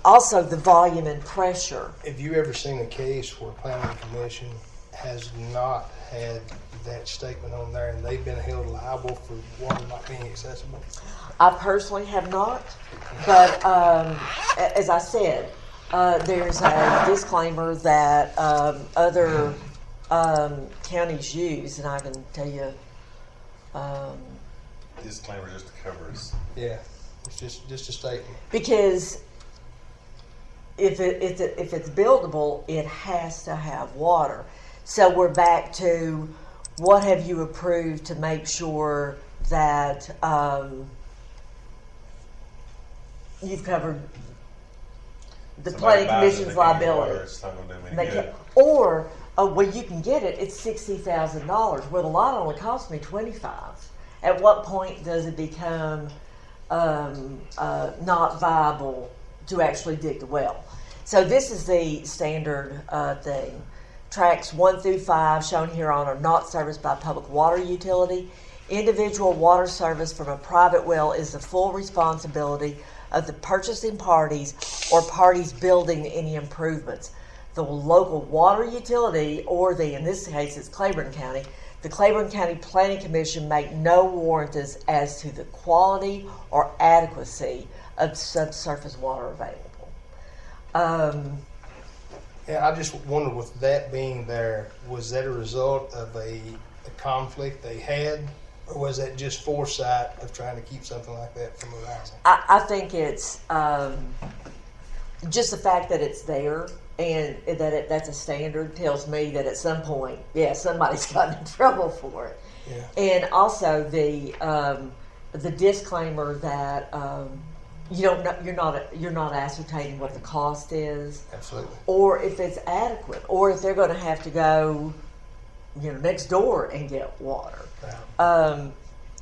also the volume and pressure. Have you ever seen a case where planning commission has not had that statement on there and they've been held liable for water not being accessible? I personally have not, but as I said, there's a disclaimer that other counties use, and I can tell you. Disclaimer just to cover us. Yeah, it's just a statement. Because if it's buildable, it has to have water. So we're back to what have you approved to make sure that you've covered the planning commission's liability. Or where you can get it, it's $60,000. Well, the lot only cost me $25,000. At what point does it become not viable to actually dig the well? So this is the standard thing. Tracks 1 through 5 shown here on are not serviced by public water utility. Individual water service from a private well is the full responsibility of the purchasing parties or parties building any improvements. The local water utility, or in this case it's Claiborne County, the Claiborne County Planning Commission make no warranties as to the quality or adequacy of subsurface water available. Yeah, I just wondered, with that being there, was that a result of a conflict they had, or was that just foresight of trying to keep something like that from arising? I think it's just the fact that it's there and that that's a standard tells me that at some point, somebody's gotten in trouble for it. Yeah. And also the disclaimer that you don't know, you're not ascertaining what the cost is. Absolutely. Or if it's adequate, or if they're going to have to go, next door and get water.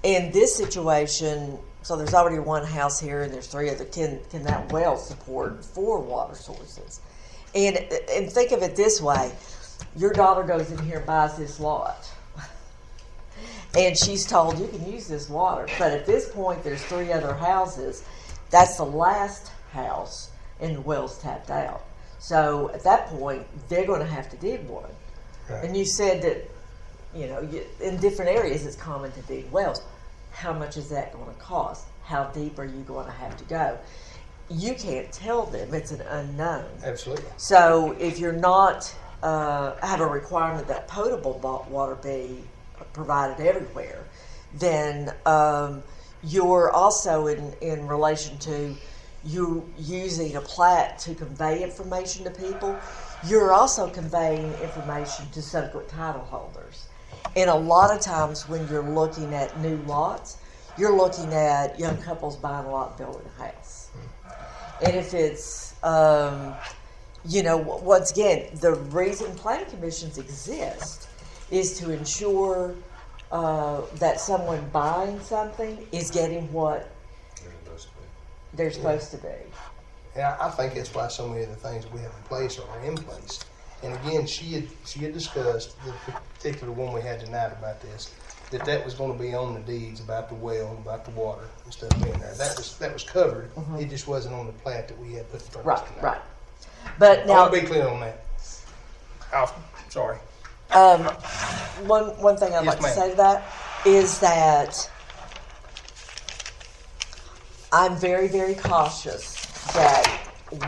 In this situation, so there's already one house here, and there's 3 other. Can that well support 4 water sources? And think of it this way: your daughter goes in here and buys this lot, and she's told you can use this water. But at this point, there's 3 other houses. That's the last house, and the well's tapped out. So at that point, they're going to have to dig one. Right. And you said that, in different areas it's common to dig wells. How much is that going to cost? How deep are you going to have to go? You can't tell them. It's an unknown. Absolutely. So if you're not have a requirement that potable water be provided everywhere, then you're also in relation to you using a plat to convey information to people. You're also conveying information to subsequent title holders. And a lot of times when you're looking at new lots, you're looking at young couples buying a lot and building a house. And if it's, once again, the reason planning commissions exist is to ensure that someone buying something is getting what they're supposed to be. And I think that's why so many of the things we have in place are in place. And again, she had discussed, the particular one we had tonight about this, that was going to be on the deeds about the well and about the water and stuff being there. That was covered. Mm-hmm. It just wasn't on the plat that we had put in front of us tonight. Right. But now, I want to be clear on that. Sorry. One thing I'd like to say to that is that I'm very, very cautious that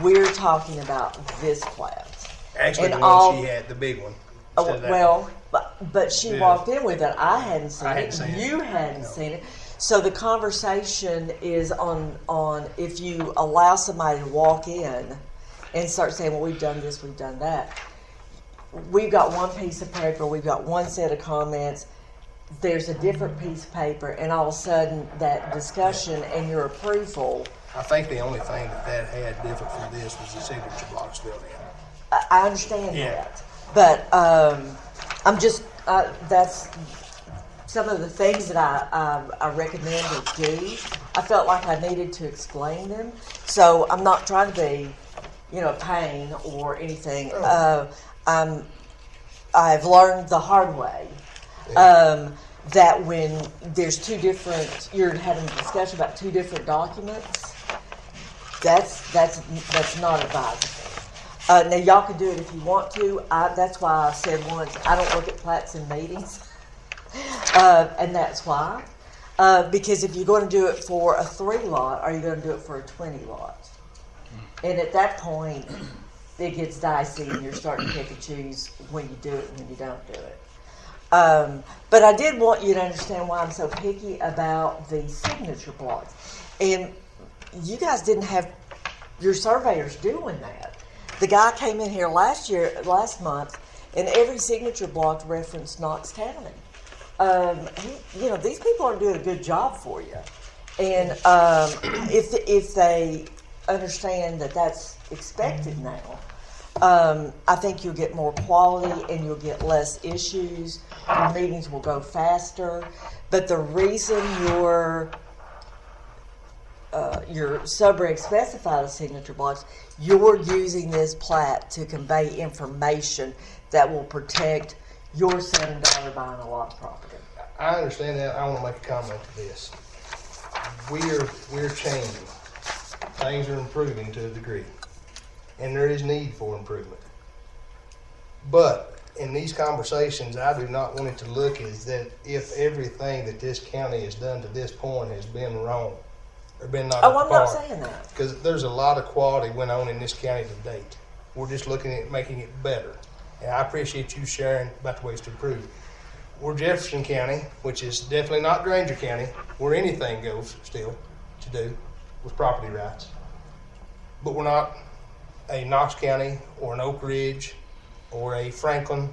we're talking about this plat. Actually, the one she had, the big one. But she walked in with it. I hadn't seen it. You hadn't seen it. So the conversation is on if you allow somebody to walk in and start saying, well, we've done this, we've done that. we've got one piece of paper, we've got one set of comments, there's a different piece of paper, and all of a sudden that discussion and your approval. I think the only thing that had different from this was the signature blocks filled in. I understand Yeah. that, but I'm just that's some of the things that I recommend or do. I felt like I needed to explain them, so I'm not trying to be, a pain or anything. I've learned the hard way that when there's you're having a discussion about two different documents. That's not advisable. Now y'all can do it if you want to. That's why I said once I don't look at plats in meetings, and that's why. Because if you're going to do it for a 3 lot, are you going to do it for a 20 lot? And at that point, it gets dicey, and you're starting to pick and choose when you do it and when you don't do it. But I did want you to understand why I'm so picky about the signature blocks. And you guys didn't have your surveyors doing that. The guy came in here last month, and every signature block referenced Knox County. These people aren't doing a good job for you. And if they understand that that's expected now, I think you'll get more quality and you'll get less issues. Your meetings will go faster. But the reason your sub-reg specify the signature blocks, you're using this plat to convey information that will protect your $7 buying a lot of property. I understand that. I want to make a comment to this. We're changing. Things are improving to a degree, and there is need for improvement. But in these conversations, I do not want it to look as that if everything that this county has done to this point has been wrong or been not up to I'm par. not saying that. Because there's a lot of quality went on in this county to date. We're just looking at making it better. And I appreciate you sharing about the ways to improve. We're Jefferson County, which is definitely not Granger County, where anything goes still to do with property rights. But we're not a Knox County or an Oak Ridge or a Franklin.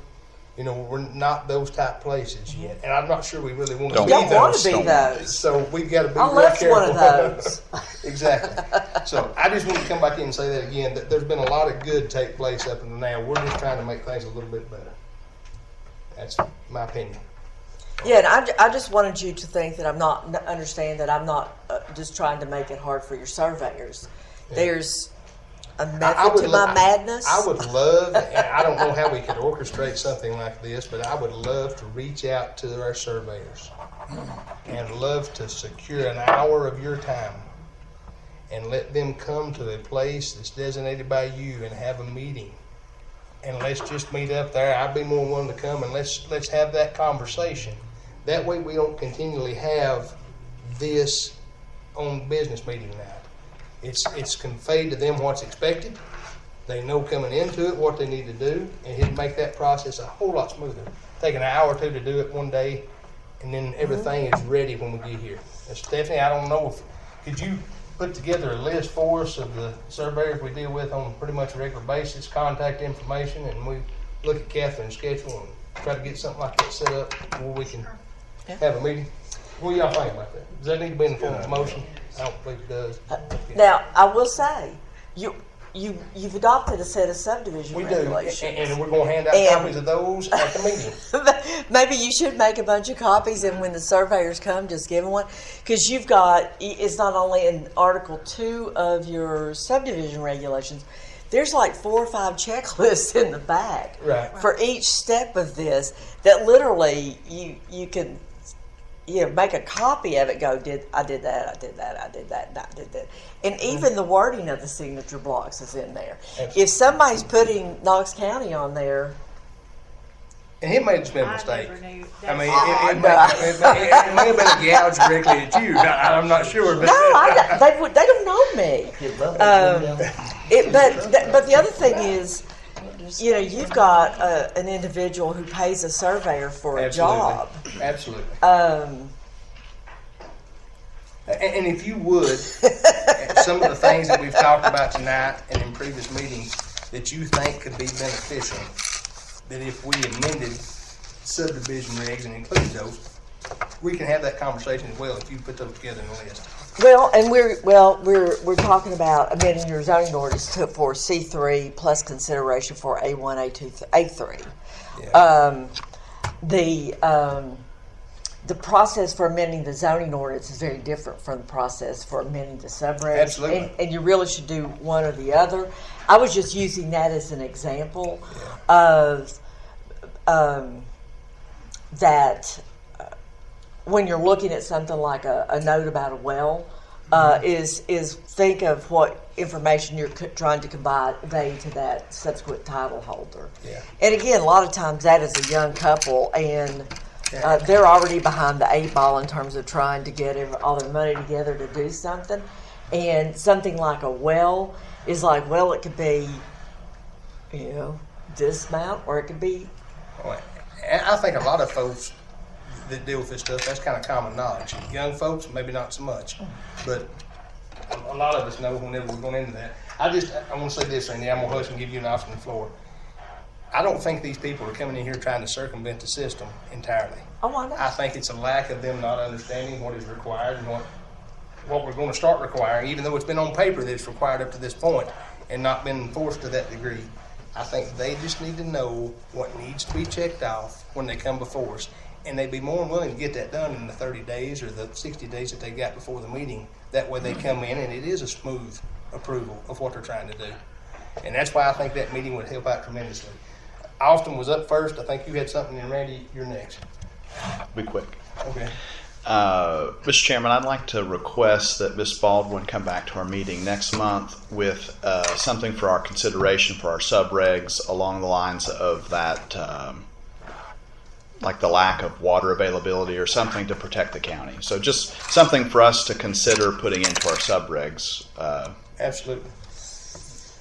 We're not those type places yet. And I'm not sure we really want to be don't want to be those. those. So we've got to be I real left careful. one of those. Exactly. So I just want to come back in and say that again, that there's been a lot of good take place up until now. We're just trying to make things a little bit better. That's my opinion. Yeah, and I just wanted you to think that understand that I'm not just trying to make it hard for your surveyors. Yeah. There's a method to my madness. I would love, and I don't know how we could orchestrate something like this, but I would love to reach out to our surveyors and love to secure an hour of your time and let them come to a place that's designated by you and have a meeting. And let's just meet up there. I'd be more willing to come, and let's have that conversation. That way we don't continually have this on business meeting night. It's conveyed to them what's expected. They know coming into it what they need to do, and it'd make that process a whole lot smoother. Take an hour or two to do it one day, and then everything is ready when we get here. And Stephanie, I don't know could you put together a list for us of the surveyors we deal with on pretty much a regular basis, contact information, and we look at Catherine's schedule and try to get something like that set up where we can have a meeting? What do y'all think about that? Does that need to be in the form of a motion? I don't believe it does. Now, I will say, you've adopted a set of subdivision regulations. And we're going to hand out copies of those at the meeting. Maybe you should make a bunch of copies, and when the surveyors come, just give them one. Because it's not only in Article 2 of your subdivision regulations, there's like 4 or 5 checklists in the back for each step of this that literally you can make a copy of it, I did that. And even the wording of the signature blocks is in there. Absolutely. If somebody's putting Knox County on there, and it may have been a mistake. I mean, it may have been a gouge directly at you. I'm not sure. But no, they don't know me. But the other thing is, you've got an individual who pays a surveyor for a job. Absolutely. And if you would, some of the things that we've talked about tonight and in previous meetings that you think could be beneficial, that if we amended subdivision regs and included those, we can have that conversation as well if you put those together in a list. Well, and we're talking about amending your zoning ordinance for C3 plus consideration for A1, A2, A3. Yeah. The process for amending the zoning ordinance is very different from the process for amending the subregs. Absolutely. And you really should do one or the other. I was just using that as an example of that when you're looking at something like a note about a well, is think of what information you're trying to convey to that subsequent title holder. Yeah. And again, a lot of times that is a young couple, and they're already behind the 8 ball in terms of trying to get all their money together to do something. And something like a well is like, well, it could be, this amount, or it could be. And I think a lot of folks that deal with this stuff, that's kind of common knowledge. Young folks, maybe not so much, but a lot of us know whenever we're going into that. I want to say this, Randy, I'm going to hush and give you an option on the floor. I don't think these people are coming in here trying to circumvent the system entirely. Oh, I know. I think it's a lack of them not understanding what is required and what we're going to start requiring, even though it's been on paper that it's required up to this point and not been enforced to that degree. I think they just need to know what needs to be checked off when they come before us. And they'd be more than willing to get that done in the 30 days or the 60 days that they got before the meeting. That way they come in and it is a smooth approval of what they're trying to do. And that's why I think that meeting would help out tremendously. Austin was up first. I think you had something, and Randy, you're next. Be quick. Okay. Mr. Chairman, I'd like to request that Ms. Baldwin come back to our meeting next month with something for our consideration for our subregs along the lines of that, like the lack of water availability or something to protect the county. So just something for us to consider putting into our subregs. Absolutely.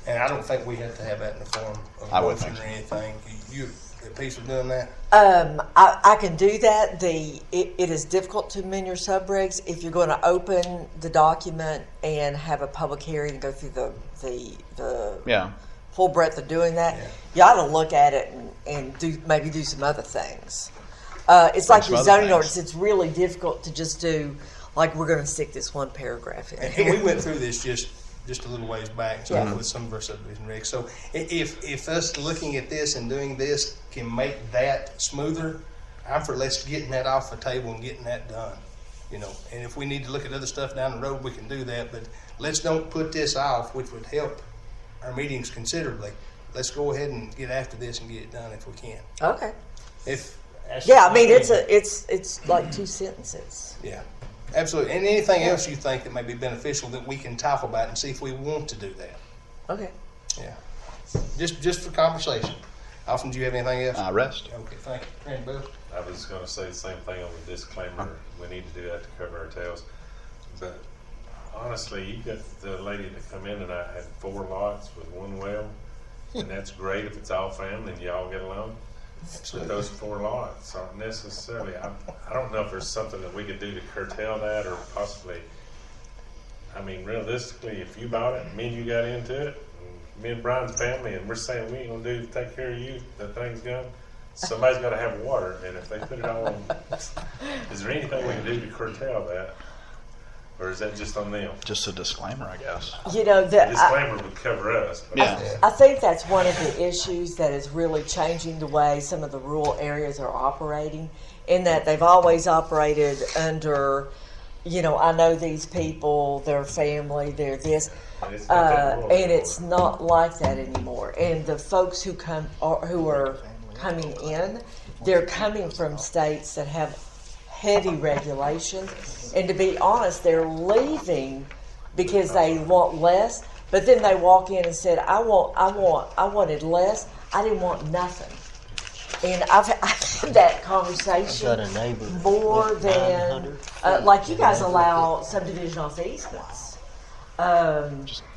And I don't think we have to have that in the form of a motion or anything. You at peace with doing that? I can do that. It is difficult to amend your subregs if you're going to open the document and have a public hearing and go through the full breadth of doing that. You ought to look at it and maybe do some other things. It's like the zoning ordinance. It's really difficult to just do, like, we're going to stick this one paragraph in. And we went through this just a little ways back with some of our subdivision regs. So if us looking at this and doing this can make that smoother, I'm for let's getting that off the table and getting that done. And if we need to look at other stuff down the road, we can do that. But let's don't put this off, which would help our meetings considerably. Let's go ahead and get after this and get it done if we can. Okay. I mean it's like 2 sentences. Yeah. Absolutely. And anything else you think that may be beneficial that we can talk about and see if we want to do that. Okay. Yeah. Just for conversation. Austin, do you have anything else? Rest. Okay, thank you. Randy Booth? I was going to say the same thing on the disclaimer. We need to do that to cover our tails. But honestly, you got the lady that come in and I had 4 lots with 1 well. And that's great if it's all family and you all get along. But those 4 lots aren't necessarily, I don't know if there's something that we could do to curtail that or possibly, I mean, realistically, if you bought it and me and you got into it, and me and Brian's family, and we're saying we ain't going to take care of you, the thing's gone, somebody's got to have water. And if they put it all on, is there anything we can do to curtail that? Or is that just on them? Just a disclaimer, I guess. The disclaimer would cover us. I think that's one of the issues that is really changing the way some of the rural areas are operating, in that they've always operated under, I know these people, their family, they're this, and it's not like that anymore. And the folks who are coming in, they're coming from states that have heavy regulations, and to be honest, they're leaving because they want less. But then they walk in and said, "I wanted less. I didn't want nothing." And I've had that conversation more than like you guys allow subdivision off easements,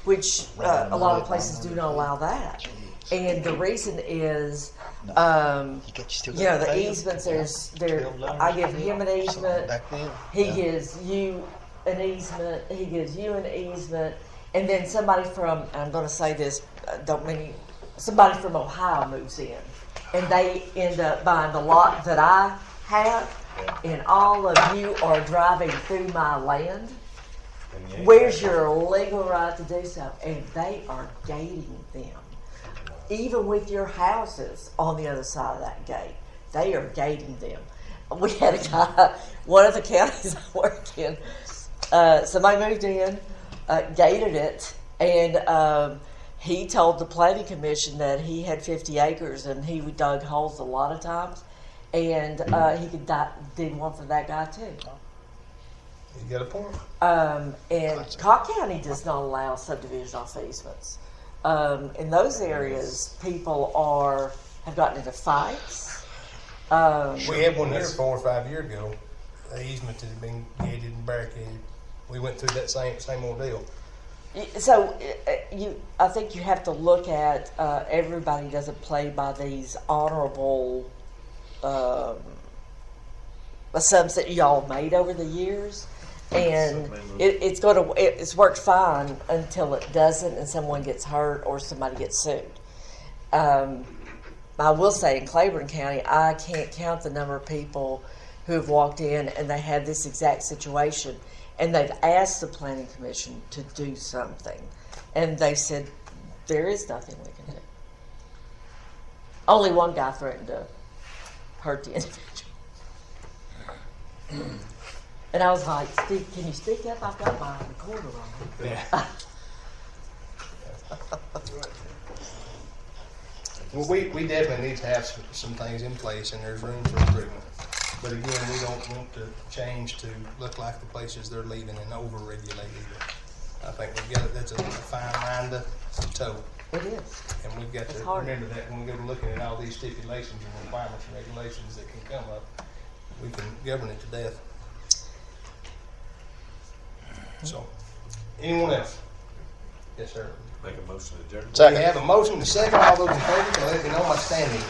which a lot of places do not allow that. And the reason is, the easements, I give him an easement, he gives you an easement, he gives you an easement, and then somebody from, I'm going to say this, somebody from Ohio moves in. and they end up buying the lot that I have, and all of you are driving through my land, where's your legal right to do so? And they are gating them. Even with your houses on the other side of that gate, they are gating them. We had a guy, one of the counties I work in, somebody moved in, gated it, and he told the planning commission that he had 50 acres and he dug holes a lot of times, and he did one for that guy too. You got a point. And Cobb County does not allow subdivision off easements. In those areas, people have gotten into fights. We had one here 4 or 5 years ago. The easement had been gated and barricaded. We went through that same ordeal. So I think you have to look at everybody doesn't play by these honorable assumptions that y'all made over the years, and it's worked fine until it doesn't, and someone gets hurt or somebody gets sued. I will say in Claiborne County, I can't count the number of people who have walked in and they had this exact situation, and they've asked the planning commission to do something, and they said there is nothing we can do. Only one guy threatened to hurt the individual. And I was like, Steve, can you speak up? I've got my recorder on. Yeah. Well, we definitely need to have some things in place, and there's room for improvement. But again, we don't want to change to look like the places they're leaving and over-regulate either. I think that's a fine line to toe. It is. And we've got to remember that when we go to looking at all these stipulations and requirements and regulations that can come up, we can govern it to death. So, anyone else? Yes, sir. Make a motion to adjourn. We have a motion to second. All those in favor can let me know my standing.